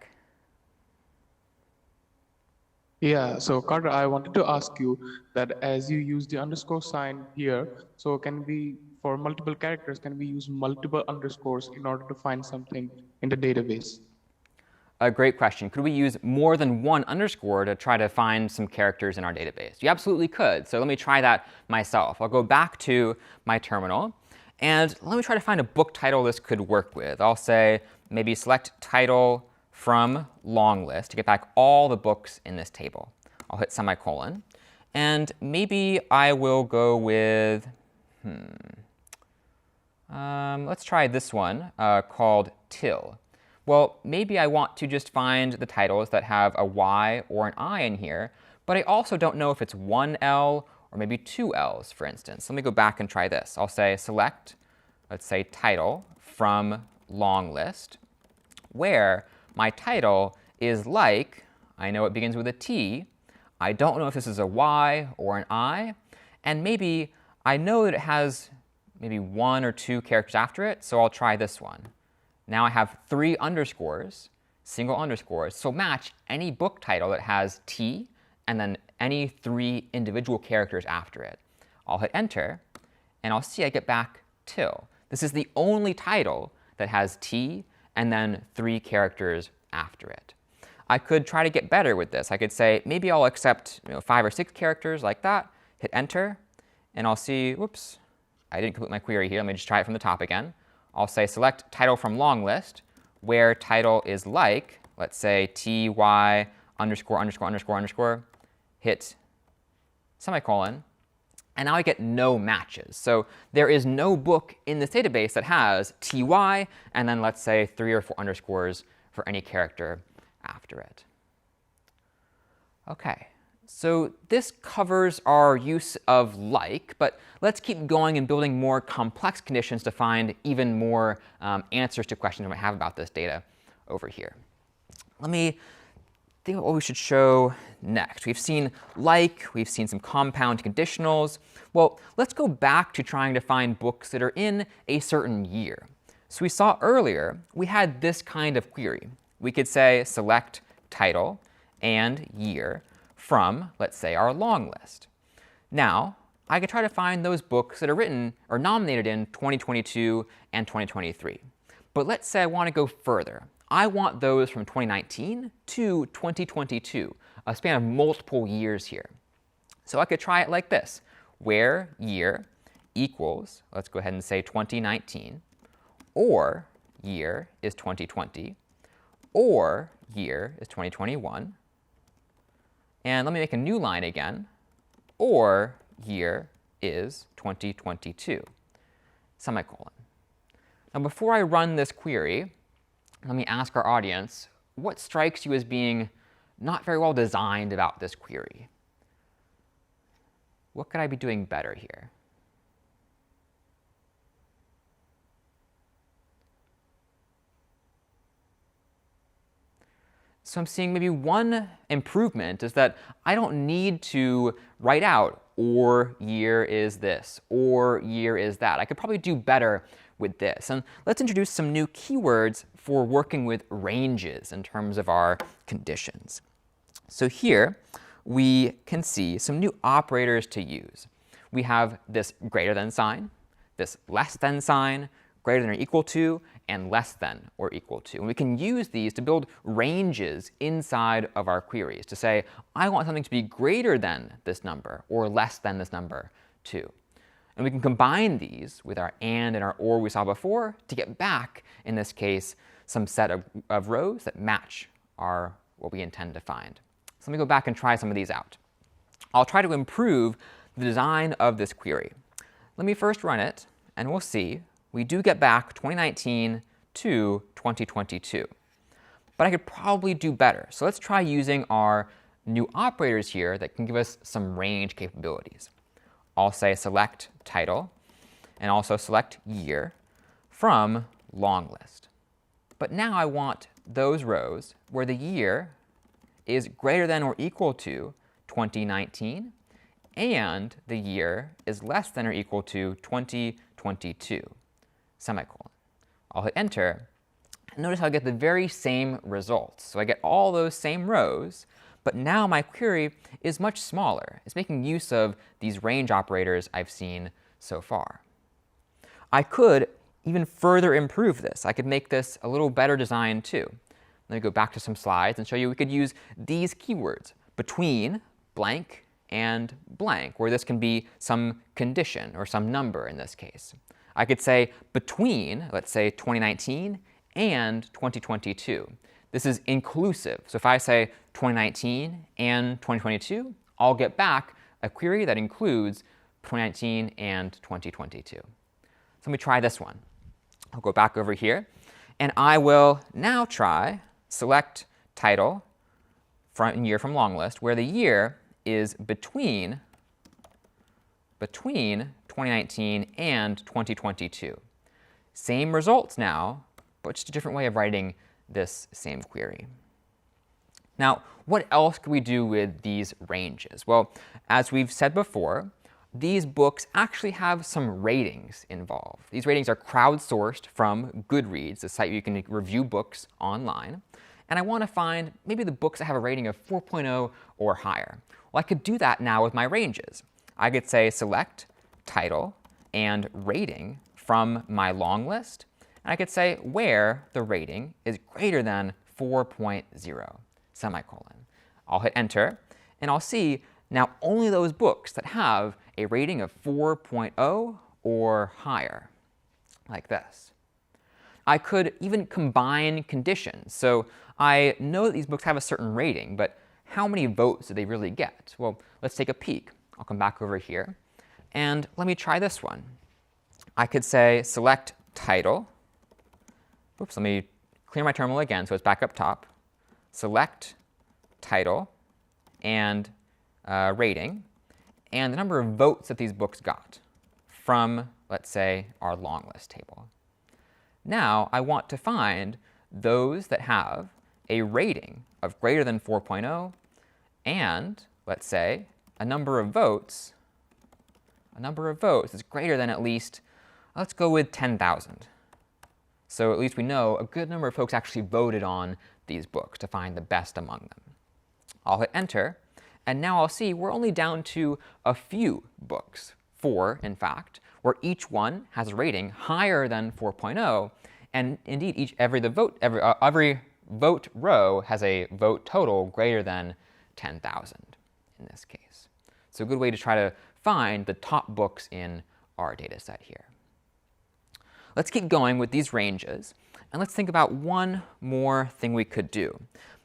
Yeah, so Carter, I wanted to ask you that as you use the underscore sign here, so can we, for multiple characters, can we use multiple underscores in order to find something in the database? A great question. Could we use more than one underscore to try to find some characters in our database? You absolutely could. So let me try that myself. I'll go back to my terminal, and let me try to find a book title this could work with. I'll say maybe select title from long list to get back all the books in this table. I'll hit semicolon, and maybe I will go with, let's try this one called till. Well, maybe I want to just find the titles that have a Y or an I in here, but I also don't know if it's one L or maybe two L's, for instance. Let me go back and try this. I'll say select, let's say title from long list, where my title is like, I know it begins with a T, I don't know if this is a Y or an I, and maybe I know that it has maybe one or two characters after it, so I'll try this one. Now I have three underscores, single underscores, so match any book title that has T and then any three individual characters after it. I'll hit enter, and I'll see I get back till. This is the only title that has T and then three characters after it. I could try to get better with this. I could say maybe I'll accept 5 or 6 characters like that, hit enter, and I'll see, whoops, I didn't complete my query here. Let me just try it from the top again. I'll say select title from long list, where title is like, let's say ty underscore underscore underscore underscore, hit semicolon, and now I get no matches. So there is no book in this database that has ty and then let's say 3 or 4 underscores for any character after it. Okay, so this covers our use of like, but let's keep going and building more complex conditions to find even more answers to questions we might have about this data over here. Let me think about what we should show next. We've seen like, we've seen some compound conditionals. Well, let's go back to trying to find books that are in a certain year. So we saw earlier, we had this kind of query. We could say select title and year from, let's say, our long list. Now, I could try to find those books that are written or nominated in 2022 and 2023. But let's say I want to go further. I want those from 2019 to 2022, a span of multiple years here. So I could try it like this, where year equals, let's go ahead and say 2019, or year is 2020, or year is 2021. And let me make a new line again, or year is 2022, semicolon. Now before I run this query, let me ask our audience, what strikes you as being not very well designed about this query? What could I be doing better here? So I'm seeing maybe one improvement is that I don't need to write out or year is this, or year is that. I could probably do better with this. And let's introduce some new keywords for working with ranges in terms of our conditions. So here we can see some new operators to use. We have this greater than sign, this less than sign, greater than or equal to, and less than or equal to. And we can use these to build ranges inside of our queries to say, I want something to be greater than this number or less than this number too. And we can combine these with our and our or we saw before to get back, in this case, some set of rows that match what we intend to find. So let me go back and try some of these out. I'll try to improve the design of this query. Let me first run it, and we'll see we do get back 2019 to 2022. But I could probably do better. So let's try using our new operators here that can give us some range capabilities. I'll say select title and also select year from long list. But now I want those rows where the year is greater than or equal to 2019 and the year is less than or equal to 2022, semicolon. I'll hit enter. And notice how I get the very same results. So I get all those same rows, but now my query is much smaller. It's making use of these range operators I've seen so far. I could even further improve this. I could make this a little better designed too. Let me go back to some slides and show you we could use these keywords, between blank and blank, where this can be some condition or some number in this case. I could say between, let's say 2019 and 2022. This is inclusive. So if I say 2019 and 2022, I'll get back a query that includes 2019 and 2022. So let me try this one. I'll go back over here, and I will now try select title from year from long list, where the year is between 2019 and 2022. Same results now, but just a different way of writing this same query. Now, what else could we do with these ranges? Well, as we've said before, these books actually have some ratings involved. These ratings are crowdsourced from Goodreads, the site where you can review books online. And I want to find maybe the books that have a rating of 4.0 or higher. Well, I could do that now with my ranges. I could say select title and rating from my long list. And I could say where the rating is greater than 4.0, semicolon. I'll hit enter, and I'll see now only those books that have a rating of 4.0 or higher, like this. I could even combine conditions. So I know that these books have a certain rating, but how many votes do they really get? Well, let's take a peek. I'll come back over here, and let me try this one. I could say select title. Oops, let me clear my terminal again so it's back up top. Select title and rating, and the number of votes that these books got from, let's say, our long list table. Now I want to find those that have a rating of greater than 4.0 and, let's say, a number of votes is greater than at least, let's go with 10,000. So at least we know a good number of folks actually voted on these books to find the best among them. I'll hit enter, and now I'll see we're only down to a few books, 4 in fact, where each one has a rating higher than 4.0, and indeed every vote row has a vote total greater than 10,000 in this case. So a good way to try to find the top books in our data set here. Let's keep going with these ranges, and let's think about one more thing we could do.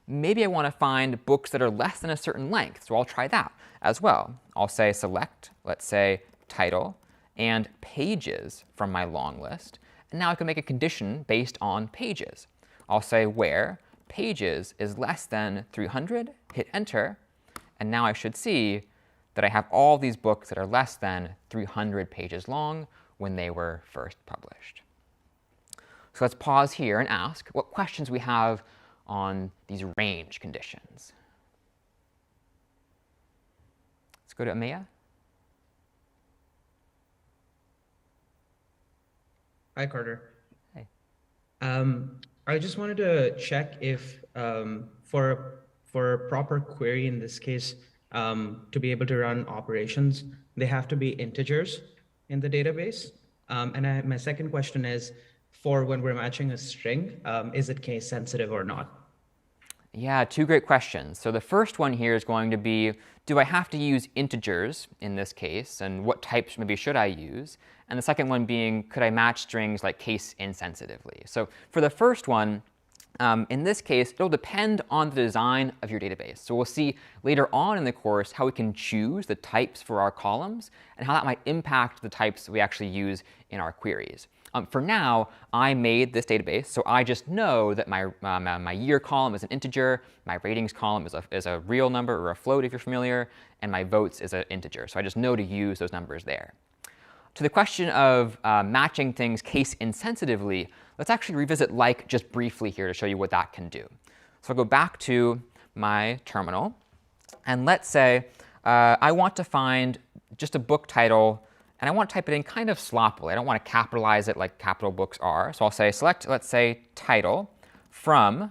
Maybe I want to find books that are less than a certain length, so I'll try that as well. I'll say select, let's say, title and pages from my long list, and now I can make a condition based on pages. I'll say where pages is less than 300, hit enter, and now I should see that I have all these books that are less than 300 pages long when they were first published. So let's pause here and ask what questions we have on these range conditions. Let's go to Amaya. Hi, Carter. Hey. I just wanted to check if for a proper query in this case, to be able to run operations, they have to be integers in the database. And my second question is, for when we're matching a string, is it case sensitive or not? Yeah, two great questions. So the first one here is going to be, do I have to use integers in this case, and what types maybe should I use? And the second one being, could I match strings like case insensitively? So for the first one, in this case, it'll depend on the design of your database. So we'll see later on in the course how we can choose the types for our columns and how that might impact the types we actually use in our queries. For now, I made this database, so I just know that my year column is an integer, my ratings column is a real number or a float if you're familiar, and my votes is an integer. So I just know to use those numbers there. To the question of matching things case insensitively, let's actually revisit like just briefly here to show you what that can do. So I'll go back to my terminal, and let's say I want to find just a book title, and I want to type it in kind of sloppily. I don't want to capitalize it like capital books are. So I'll say select, let's say, title from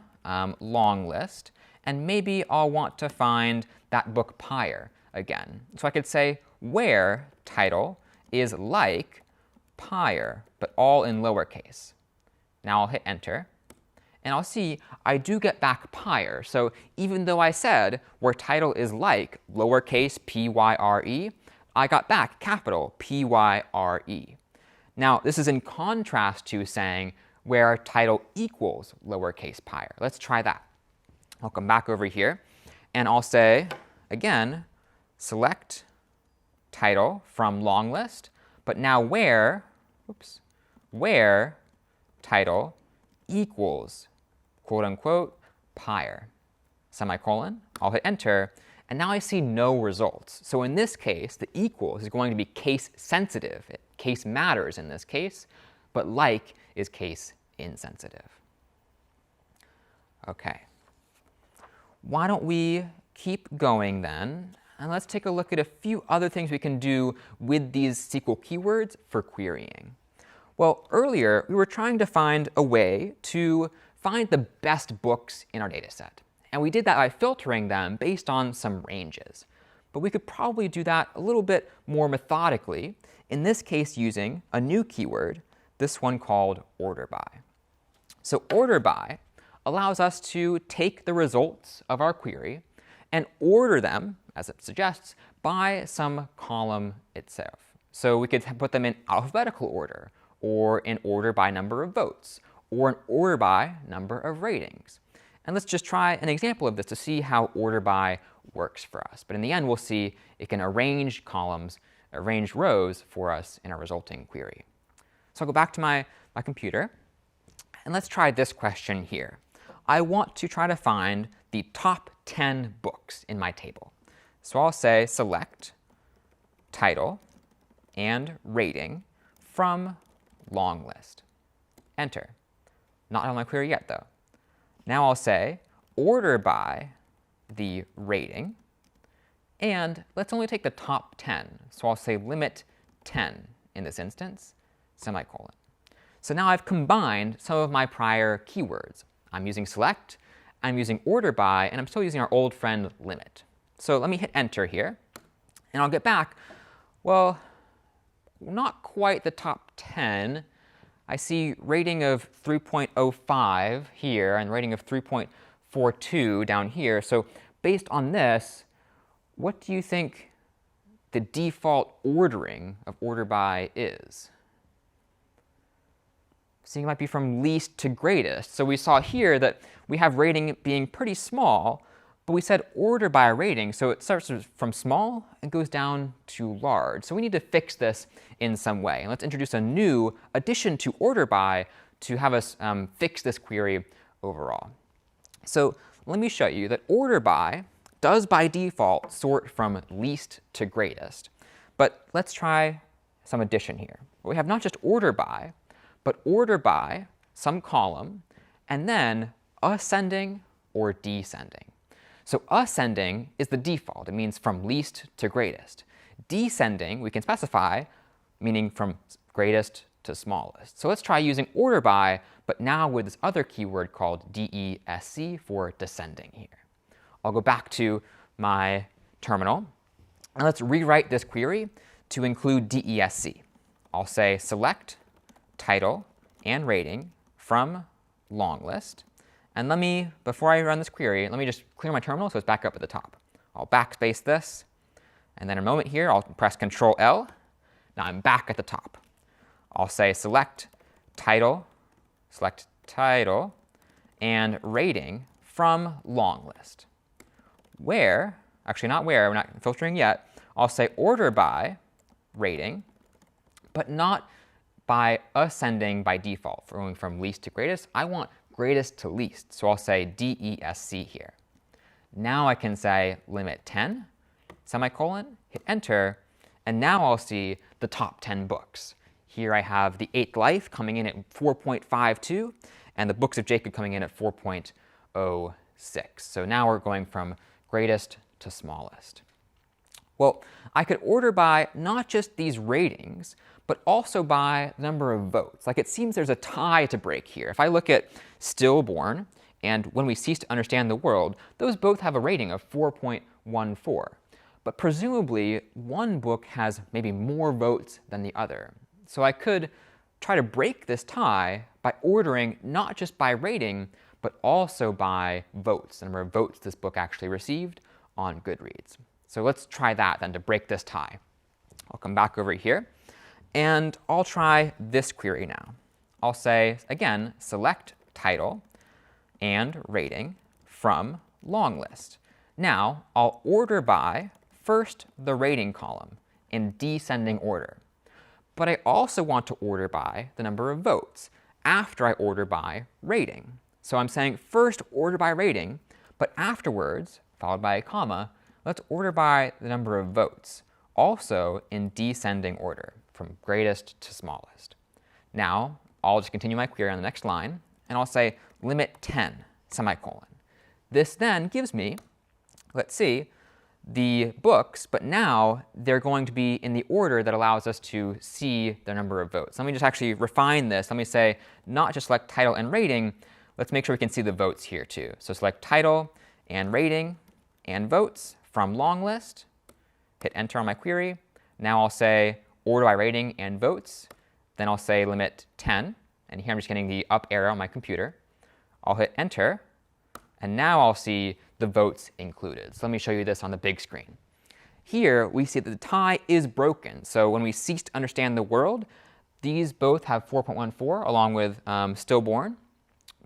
long list, and maybe I'll want to find that book Pyre again. So I could say where title is like Pyre, but all in lowercase. Now I'll hit enter, and I'll see I do get back Pyre. So even though I said where title is like lowercase Pyre, I got back capital Pyre. Now this is in contrast to saying where title equals lowercase Pyre. Let's try that. I'll come back over here, and I'll say, again, select title from long list, but now where title equals, quote unquote, Pyre, semicolon. I'll hit enter, and now I see no results. So in this case, the equals is going to be case sensitive. Case matters in this case, but like is case insensitive. Okay. Why don't we keep going then, and let's take a look at a few other things we can do with these SQL keywords for querying. Well, earlier we were trying to find a way to find the best books in our data set. And we did that by filtering them based on some ranges. But we could probably do that a little bit more methodically, in this case using a new keyword, this one called order by. So order by allows us to take the results of our query and order them, as it suggests, by some column itself. So we could put them in alphabetical order, or in order by number of votes, or in order by number of ratings. And let's just try an example of this to see how order by works for us. But in the end, we'll see it can arrange columns, arrange rows for us in our resulting query. So I'll go back to my computer, and let's try this question here. I want to try to find the top 10 books in my table. So I'll say select title and rating from long list. Enter. Not on my query yet, though. Now I'll say order by the rating, and let's only take the top 10. So I'll say limit 10 in this instance, semicolon. So now I've combined some of my prior keywords. I'm using select, I'm using order by, and I'm still using our old friend limit. So let me hit enter here, and I'll get back, well, not quite the top 10. I see rating of 3.05 here and rating of 3.42 down here. So based on this, what do you think the default ordering of order by is? So it might be from least to greatest. So we saw here that we have rating being pretty small, but we said order by rating, so it starts from small and goes down to large. So we need to fix this in some way. And let's introduce a new addition to order by to have us fix this query overall. So let me show you that order by does by default sort from least to greatest. But let's try some addition here. We have not just order by, but order by some column, and then ascending or descending. So ascending is the default. It means from least to greatest. Descending, we can specify, meaning from greatest to smallest. So let's try using order by, but now with this other keyword called DESC for descending here. I'll go back to my terminal, and let's rewrite this query to include DESC. I'll say select title and rating from long list. And let me, before I run this query, let me just clear my terminal so it's back up at the top. I'll backspace this, and then in a moment here, I'll press Control L. Now I'm back at the top. I'll say select title, and rating from long list. Where, actually not where, we're not filtering yet, I'll say order by rating, but not by ascending by default, going from least to greatest. I want greatest to least, so I'll say DESC here. Now I can say limit 10, semicolon, hit enter, and now I'll see the top 10 books. Here I have The Eighth Life coming in at 4.52, and the Books of Jacob coming in at 4.06. So now we're going from greatest to smallest. Well, I could order by not just these ratings, but also by the number of votes. Like it seems there's a tie to break here. If I look at Stillborn and When We Cease to Understand the World, those both have a rating of 4.14. But presumably, one book has maybe more votes than the other. So I could try to break this tie by ordering not just by rating, but also by votes, the number of votes this book actually received on Goodreads. So let's try that then to break this tie. I'll come back over here, and I'll try this query now. I'll say, again, select title and rating from long list. Now, I'll order by first the rating column in descending order. But I also want to order by the number of votes after I order by rating. So I'm saying first order by rating, but afterwards, followed by a comma, let's order by the number of votes, also in descending order, from greatest to smallest. Now, I'll just continue my query on the next line, and I'll say limit 10, semicolon. This then gives me, let's see, the books, but now they're going to be in the order that allows us to see the number of votes. Let me just actually refine this. Let me say not just select title and rating, let's make sure we can see the votes here too. So select title and rating and votes from long list, hit enter on my query. Now I'll say order by rating and votes, then I'll say limit 10, and here I'm just getting the up arrow on my computer. I'll hit enter, and now I'll see the votes included. So let me show you this on the big screen. Here we see that the tie is broken. So when we cease to understand the world, these both have 4.14 along with Stillborn.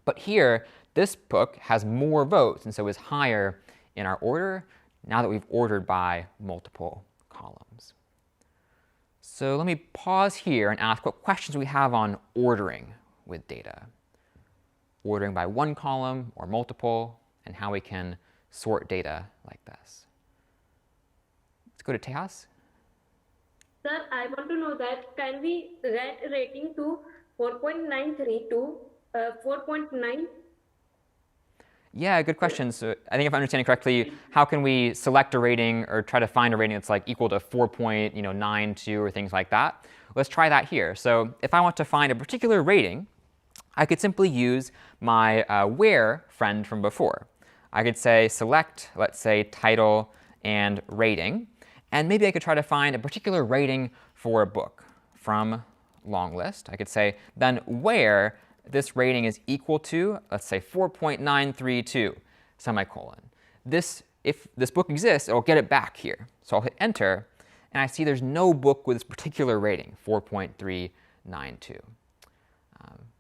But here, this book has more votes and so is higher in our order now that we've ordered by multiple columns. So let me pause here and ask what questions we have on ordering with data. Ordering by one column or multiple, and how we can sort data like this. Let's go to Tejas. Sir, I want to know that can we get rating to 4.93 to 4.9? Yeah, good question. So I think if I'm understanding correctly, how can we select a rating or try to find a rating that's like equal to 4.92 or things like that? Let's try that here. So if I want to find a particular rating, I could simply use my where friend from before. I could say select, let's say, title and rating, and maybe I could try to find a particular rating for a book from long list. I could say then where this rating is equal to, let's say, 4.932, semicolon. If this book exists, it'll get it back here. So I'll hit enter, and I see there's no book with this particular rating, 4.392.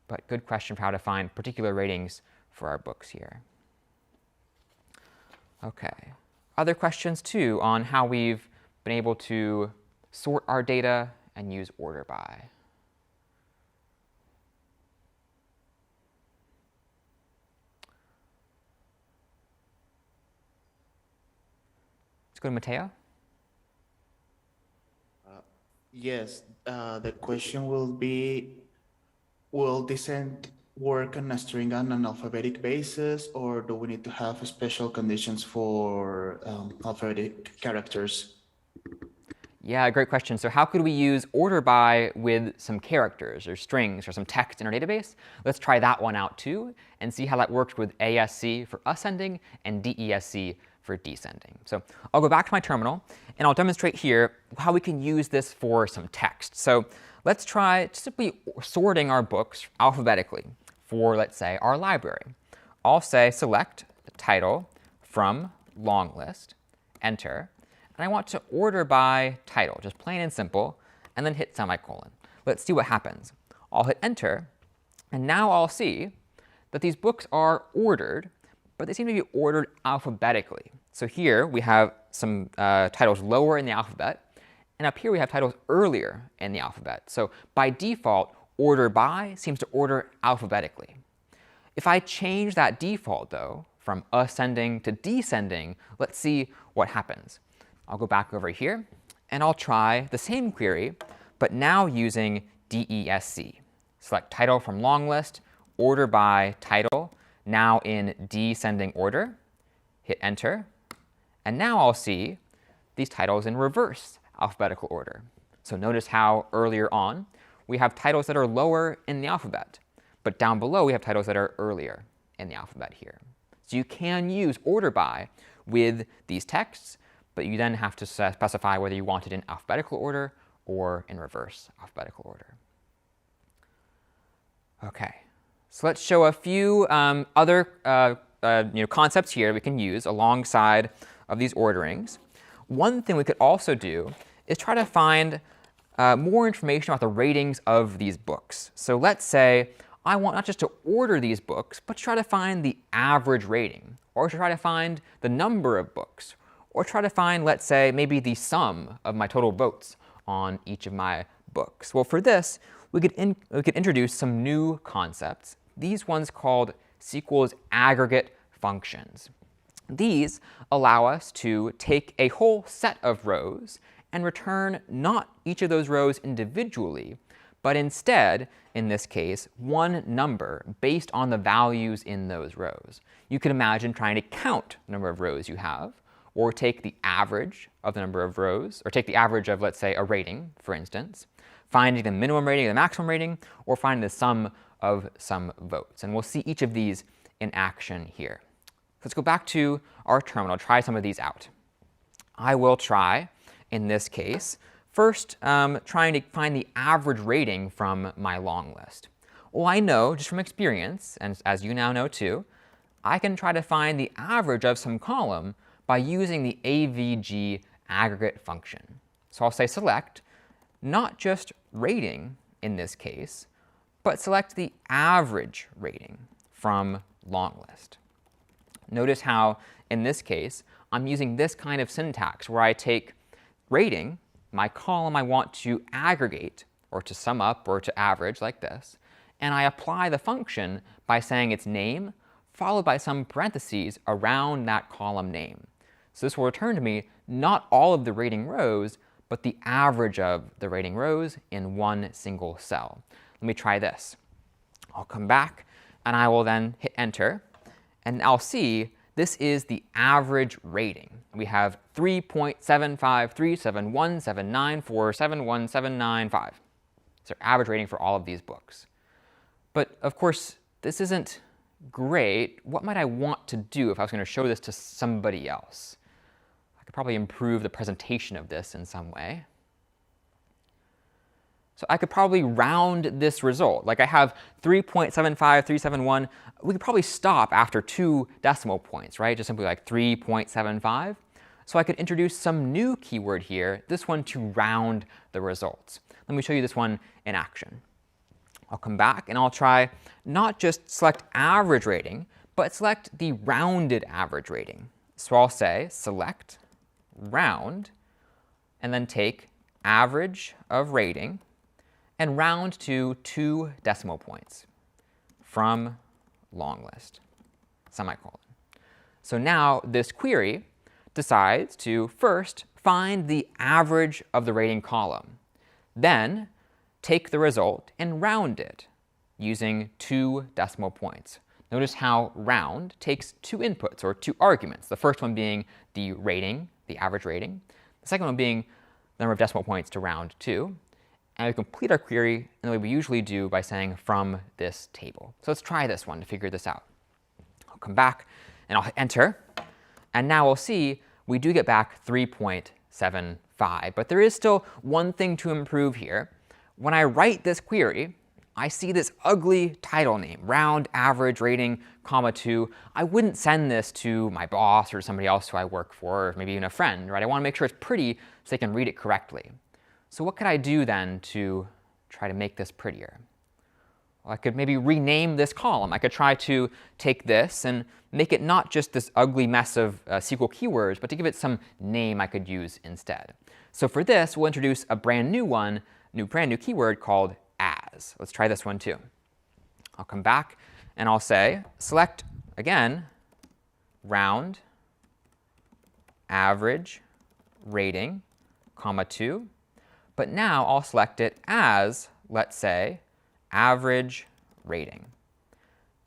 But good question for how to find particular ratings for our books here. Okay. Other questions, too, on how we've been able to sort our data and use order by. Let's go to Mateo. Yes, the question will be, will descent work on a string on an alphabetic basis, or do we need to have special conditions for alphabetic characters? Yeah, great question. So how could we use order by with some characters or strings or some text in our database? Let's try that one out too and see how that works with ASC for ascending and DESC for descending. So I'll go back to my terminal and I'll demonstrate here how we can use this for some text. So let's try simply sorting our books alphabetically for, let's say, our library. I'll say select the title from long list, enter, and I want to order by title, just plain and simple, and then hit semicolon. Let's see what happens. I'll hit enter, and now I'll see that these books are ordered, but they seem to be ordered alphabetically. So here we have some titles lower in the alphabet, and up here we have titles earlier in the alphabet. So by default, order by seems to order alphabetically. If I change that default, though, from ascending to descending, let's see what happens. I'll go back over here, and I'll try the same query, but now using DESC. Select title from long list, order by title, now in descending order, hit enter, and now I'll see these titles in reverse alphabetical order. So notice how earlier on we have titles that are lower in the alphabet, but down below we have titles that are earlier in the alphabet here. So you can use order by with these texts, but you then have to specify whether you want it in alphabetical order or in reverse alphabetical order. Okay, so let's show a few other concepts here we can use alongside of these orderings. One thing we could also do is try to find more information about the ratings of these books. So let's say I want not just to order these books, but to try to find the average rating, or to try to find the number of books, or try to find, let's say, maybe the sum of my total votes on each of my books. Well, for this, we could introduce some new concepts, these ones called SQL's aggregate functions. These allow us to take a whole set of rows and return not each of those rows individually, but instead, in this case, one number based on the values in those rows. You could imagine trying to count the number of rows you have, or take the average of the number of rows, or take the average of, let's say, a rating, for instance, finding the minimum rating or the maximum rating, or finding the sum of some votes. And we'll see each of these in action here. Let's go back to our terminal, try some of these out. I will try, in this case, first trying to find the average rating from my long list. Well, I know, just from experience, and as you now know too, I can try to find the average of some column by using the AVG aggregate function. So I'll say select, not just rating in this case, but select the average rating from long list. Notice how, in this case, I'm using this kind of syntax where I take rating, my column I want to aggregate, or to sum up, or to average like this, and I apply the function by saying its name, followed by some parentheses around that column name. So this will return to me not all of the rating rows, but the average of the rating rows in one single cell. Let me try this. I'll come back, and I will then hit enter, and I'll see this is the average rating. We have 3.7537179471795. It's our average rating for all of these books. But of course, this isn't great. What might I want to do if I was going to show this to somebody else? I could probably improve the presentation of this in some way. So I could probably round this result. Like I have 3.75371. We could probably stop after 2 decimal points, right? Just simply like 3.75. So I could introduce some new keyword here, this one to round the results. Let me show you this one in action. I'll come back and I'll try not just select average rating, but select the rounded average rating. So I'll say select round, and then take average of rating and round to 2 decimal points from long list, semicolon. So now this query decides to first find the average of the rating column, then take the result and round it using 2 decimal points. Notice how round takes 2 inputs, or 2 arguments, the first one being the rating, the average rating, the second one being the number of decimal points to round to. And we complete our query in the way we usually do by saying from this table. So let's try this one to figure this out. I'll come back and I'll hit enter. And now we'll see we do get back 3.75. But there is still one thing to improve here. When I write this query, I see this ugly title name, round average rating, comma 2. I wouldn't send this to my boss or somebody else who I work for, or maybe even a friend, right? I want to make sure it's pretty so they can read it correctly. So what could I do then to try to make this prettier? Well, I could maybe rename this column. I could try to take this and make it not just this ugly mess of SQL keywords, but to give it some name I could use instead. So for this, we'll introduce a brand new keyword called as. Let's try this one too. I'll come back and I'll say select, again, round average rating, comma 2. But now I'll select it as, let's say, average rating.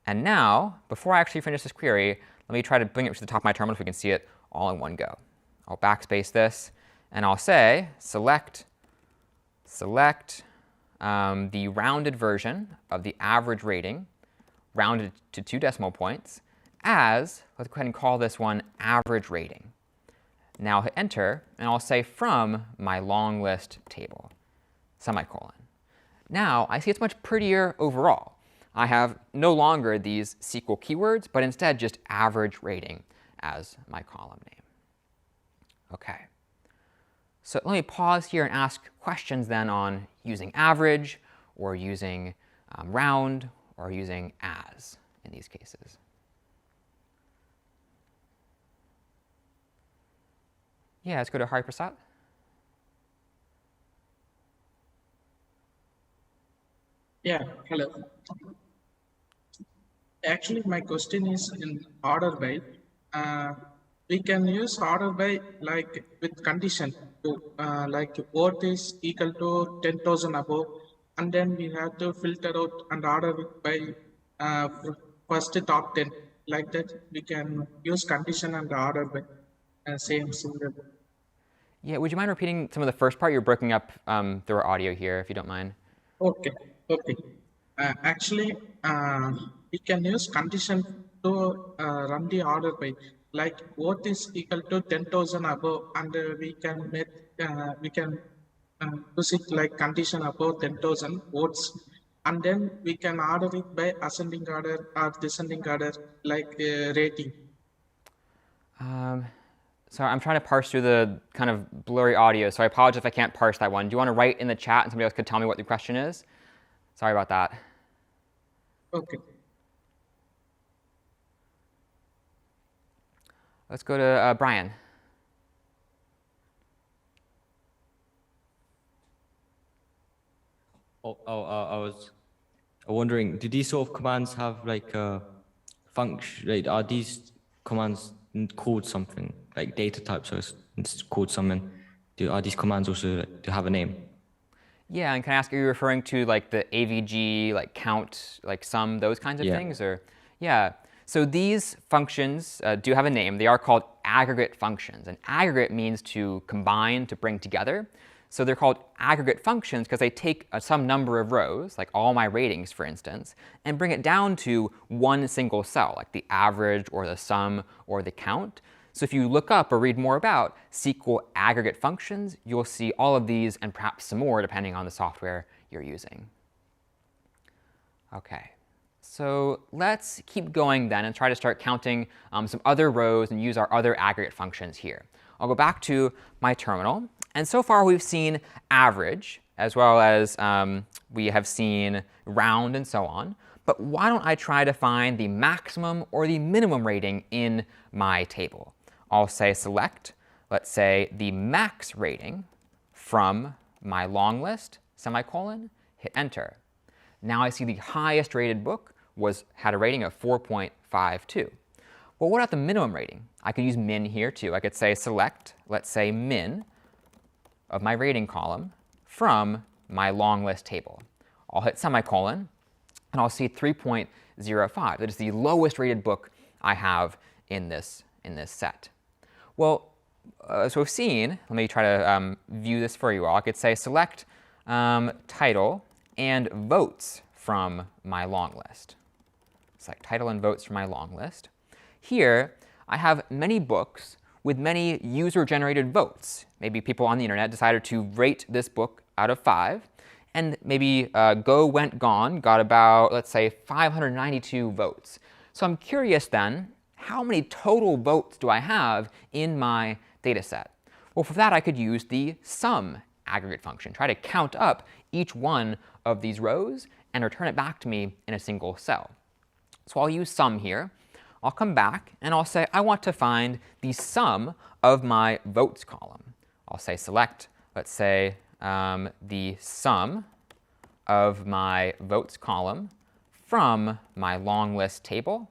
And now, before I actually finish this query, let me try to bring it to the top of my terminal so we can see it all in one go. I'll backspace this, and I'll say select the rounded version of the average rating, rounded to 2 decimal points, as, let's go ahead and call this one average rating. Now I'll hit enter, and I'll say from my long list table, semicolon. Now I see it's much prettier overall. I have no longer these SQL keywords, but instead just average rating as my column name. OK. So let me pause here and ask questions then on using average, or using round, or using as in these cases. Yeah, let's go to Hari Prasad. Yeah, hello. Actually, my question is in order by. We can use order by like with condition to like what is equal to 10,000 above, and then we have to filter out and order it by first top 10. Like that, we can use condition and order by same similar. Yeah, would you mind repeating some of the first part? You're breaking up through our audio here, if you don't mind. Okay. Actually, we can use condition to run the order by, like what is equal to 10,000 above, and we can use it like condition above 10,000 votes, and then we can order it by ascending order or descending order, like rating. So I'm trying to parse through the kind of blurry audio, so I apologize if I can't parse that one. Do you want to write in the chat and somebody else could tell me what the question is? Sorry about that. Okay. Let's go to Brian. I was wondering, do these sort of commands have like a function? Like, are these commands called something like data type? So it's called something. Are these commands also to have a name? Yeah, and can I ask, are you referring to like the AVG, like count, like sum, those kinds of things? Or yeah. So these functions do have a name. They are called aggregate functions. And aggregate means to combine, to bring together. So they're called aggregate functions because they take some number of rows, like all my ratings, for instance, and bring it down to one single cell, like the average or the sum or the count. So if you look up or read more about SQL aggregate functions, you'll see all of these and perhaps some more depending on the software you're using. OK. So let's keep going then and try to start counting some other rows and use our other aggregate functions here. I'll go back to my terminal. And so far we've seen average, as well as we have seen round and so on. But why don't I try to find the maximum or the minimum rating in my table? I'll say select, let's say, the max rating from my long list, semicolon, hit enter. Now I see the highest rated book had a rating of 4.52. Well, what about the minimum rating? I could use min here too. I could say select, let's say min of my rating column from my long list table. I'll hit semicolon, and I'll see 3.05. That is the lowest rated book I have in this set. Well, so we've seen, let me try to view this for you all. I could say select title and votes from my long list. Select title and votes from my long list. Here, I have many books with many user-generated votes. Maybe people on the internet decided to rate this book out of 5. And maybe Go Went Gone got about, let's say, 592 votes. So I'm curious then, how many total votes do I have in my data set? Well, for that I could use the sum aggregate function. Try to count up each one of these rows and return it back to me in a single cell. So I'll use sum here. I'll come back and I'll say I want to find the sum of my votes column. I'll say select, let's say, the sum of my votes column from my long list table,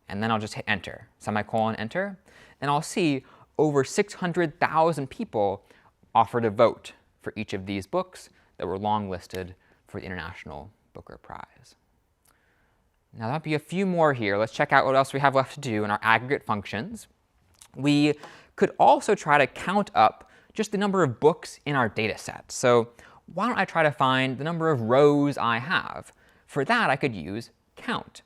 and then I'll just hit enter, semicolon, enter, and I'll see over 600,000 people offered a vote for each of these books that were long listed for the International Booker Prize. Now that'll be a few more here. Let's check out what else we have left to do in our aggregate functions. We could also try to count up just the number of books in our data set. So why don't I try to find the number of rows I have? For that, I could use count.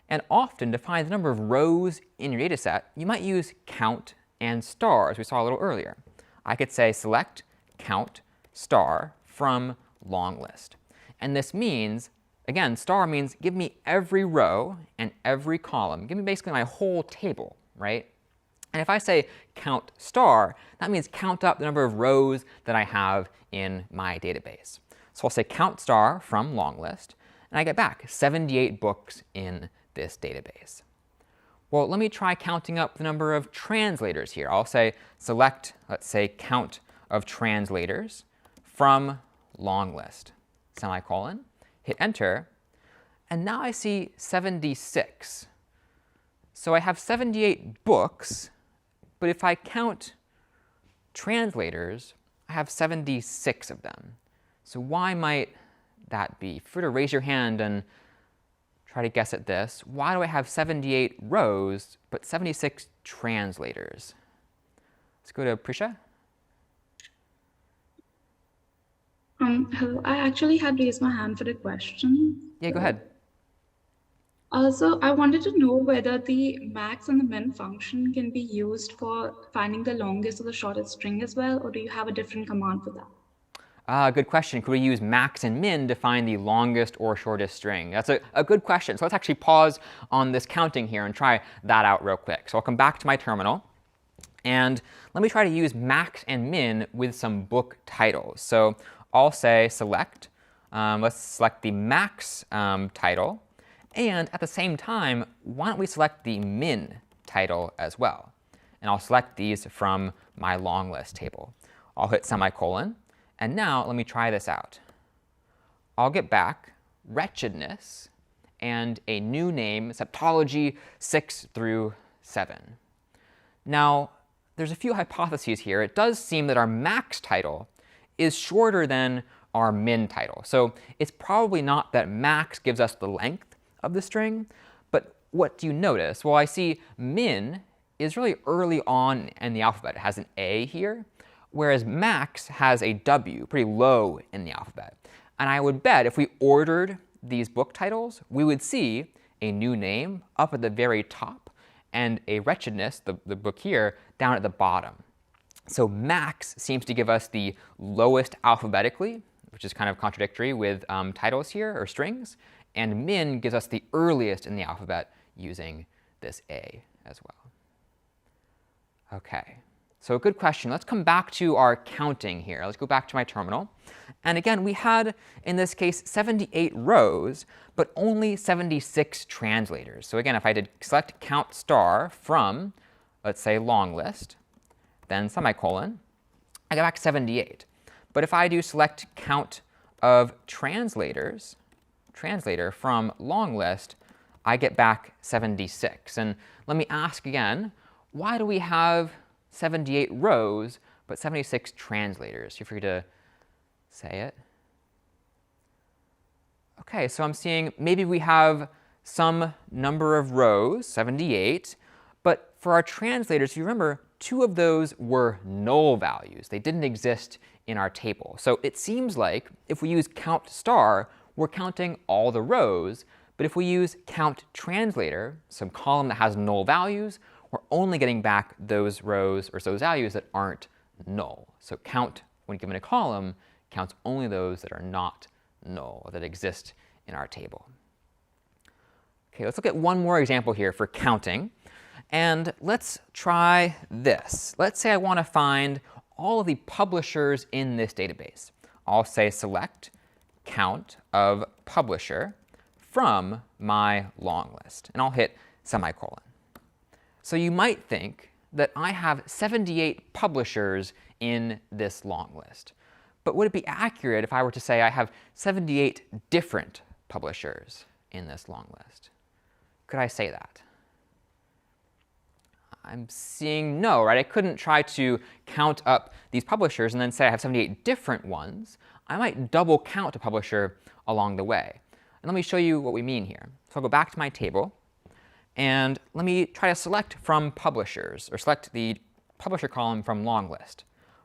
And often, to find the number of rows in your data set, you might use count and star, as we saw a little earlier. I could say select count star from long list. And this means, again, star means give me every row and every column. Give me basically my whole table, right? And if I say count star, that means count up the number of rows that I have in my database. So I'll say count star from long list, and I get back 78 books in this database. Well, let me try counting up the number of translators here. I'll say select, let's say, count of translators from long list, semicolon, hit enter, and now I see 76. So I have 78 books, but if I count translators, I have 76 of them. So why might that be? Feel free to raise your hand and try to guess at this. Why do I have 78 rows but 76 translators? Let's go to Prisha. Hello, I actually had raised my hand for the question. Yeah, go ahead. Also, I wanted to know whether the max and the min function can be used for finding the longest or the shortest string as well, or do you have a different command for that? Good question. Could we use max and min to find the longest or shortest string? That's a good question. So let's actually pause on this counting here and try that out real quick. So I'll come back to my terminal, and let me try to use max and min with some book titles. So I'll say select. Let's select the max title. And at the same time, why don't we select the min title as well? And I'll select these from my long list table. I'll hit semicolon. And now let me try this out. I'll get back wretchedness and a new name, Septology 6 through 7. Now, there's a few hypotheses here. It does seem that our max title is shorter than our min title. So it's probably not that max gives us the length of the string, but what do you notice? Well, I see min is really early on in the alphabet. It has an A here, whereas max has a W, pretty low in the alphabet. And I would bet if we ordered these book titles, we would see a new name up at the very top and a wretchedness, the book here, down at the bottom. So max seems to give us the lowest alphabetically, which is kind of contradictory with titles here, or strings, and min gives us the earliest in the alphabet using this A as well. Okay, So good question. Let's come back to our counting here. Let's go back to my terminal. And again, we had, in this case, 78 rows, but only 76 translators. So again, if I did select count star from, let's say, long list, then semicolon, I get back 78. But if I do select count of translators, translator from long list, I get back 76. And let me ask again, why do we have 78 rows but 76 translators? Feel free to say it. OK, so I'm seeing maybe we have some number of rows, 78, but for our translators, if you remember, 2 of those were null values. They didn't exist in our table. So it seems like if we use count star, we're counting all the rows. But if we use count translator, some column that has null values, we're only getting back those rows or those values that aren't null. So count, when given a column, counts only those that are not null, or that exist in our table. OK, let's look at one more example here for counting. And let's try this. Let's say I want to find all of the publishers in this database. I'll say select count of publisher from my long list. And I'll hit semicolon. So you might think that I have 78 publishers in this long list. But would it be accurate if I were to say I have 78 different publishers in this long list? Could I say that? I'm seeing no, right? I couldn't try to count up these publishers and then say I have 78 different ones. I might double count a publisher along the way. And let me show you what we mean here. So I'll go back to my table, and let me try to select from publishers, or select the publisher column from long list.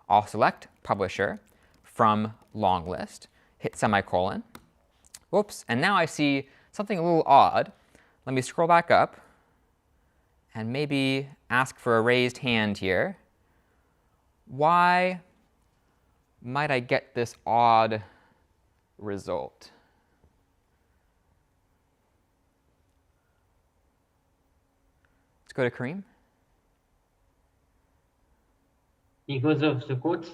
I'll select publisher from long list, hit semicolon. Whoops, and now I see something a little odd. Let me scroll back up and maybe ask for a raised hand here. Why might I get this odd result? Let's go to Kareem. Because of the quotes?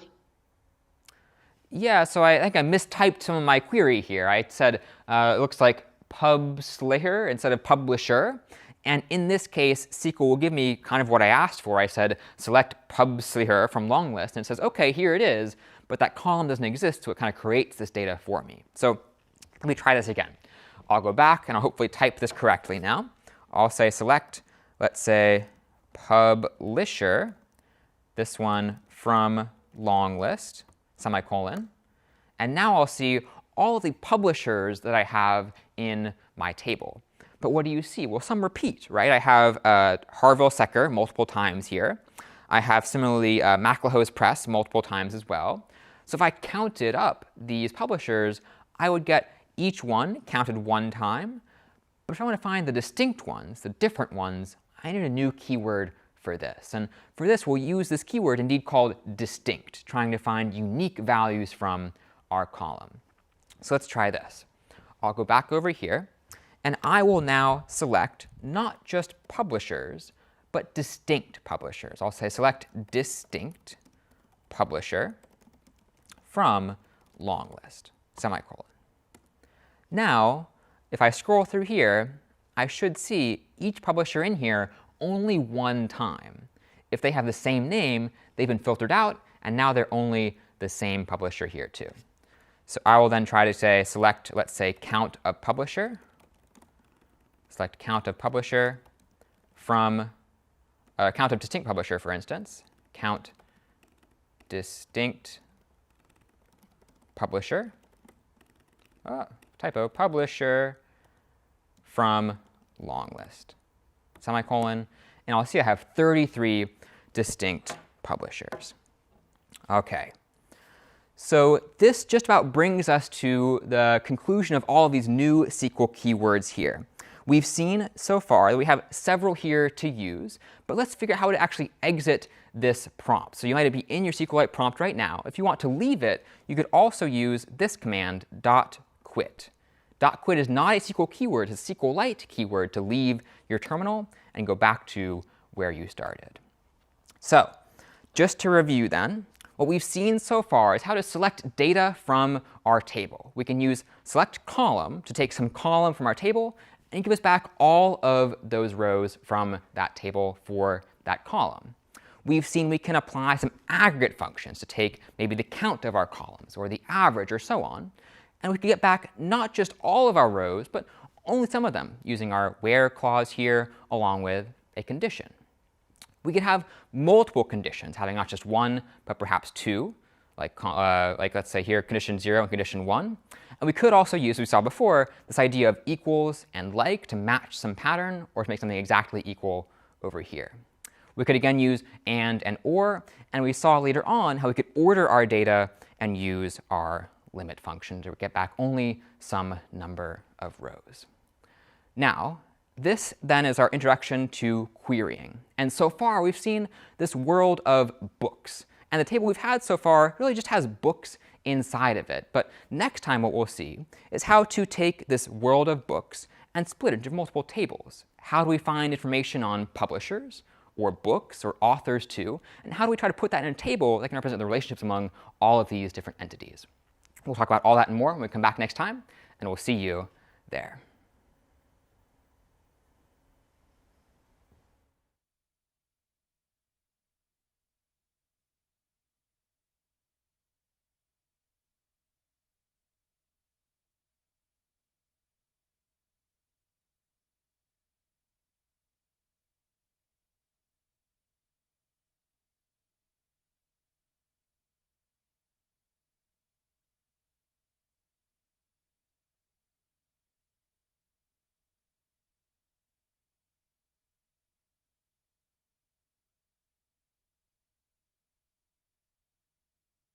Yeah, so I think I mistyped some of my query here. I said it looks like pubsliher instead of publisher. And in this case, SQL will give me kind of what I asked for. I said select pubsliher from long list, and it says, OK, here it is. But that column doesn't exist, so it kind of creates this data for me. So let me try this again. I'll go back, and I'll hopefully type this correctly now. I'll say select, let's say, publisher, this one from long list, semicolon. And now I'll see all of the publishers that I have in my table. But what do you see? Well, some repeat, right? I have Harville Secker multiple times here. I have similarly Maclehose Press multiple times as well. So if I counted up these publishers, I would get each one counted one time. But if I want to find the distinct ones, the different ones, I need a new keyword for this. And for this, we'll use this keyword indeed called distinct, trying to find unique values from our column. So let's try this. I'll go back over here, and I will now select not just publishers, but distinct publishers. I'll say select distinct publisher from long list, semicolon. Now, if I scroll through here, I should see each publisher in here only one time. If they have the same name, they've been filtered out, and now they're only the same publisher here too. So I will then try to say select, let's say, count of publisher. Select count of publisher from count of distinct publisher, for instance. Count distinct publisher. Typo, publisher from long list. Semicolon. And I'll see I have 33 distinct publishers. OK. So this just about brings us to the conclusion of all of these new SQL keywords here. We've seen so far that we have several here to use, but let's figure out how to actually exit this prompt. So you might be in your SQLite prompt right now. If you want to leave it, you could also use this command, .quit. .quit is not a SQL keyword, it's a SQLite keyword to leave your terminal and go back to where you started. So just to review then, what we've seen so far is how to select data from our table. We can use select column to take some column from our table and give us back all of those rows from that table for that column. We've seen we can apply some aggregate functions to take maybe the count of our columns or the average or so on, and we can get back not just all of our rows, but only some of them using our where clause here along with a condition. We could have multiple conditions, having not just one, but perhaps two, like let's say here condition 0 and condition 1. And we could also use, as we saw before, this idea of equals and like to match some pattern or to make something exactly equal over here. We could again use and or, and we saw later on how we could order our data and use our limit function to get back only some number of rows. Now, this then is our introduction to querying. And so far, we've seen this world of books. And the table we've had so far really just has books inside of it. But next time what we'll see is how to take this world of books and split it into multiple tables. How do we find information on publishers, or books, or authors too? And how do we try to put that in a table that can represent the relationships among all of these different entities? We'll talk about all that and more when we come back next time, and we'll see you there.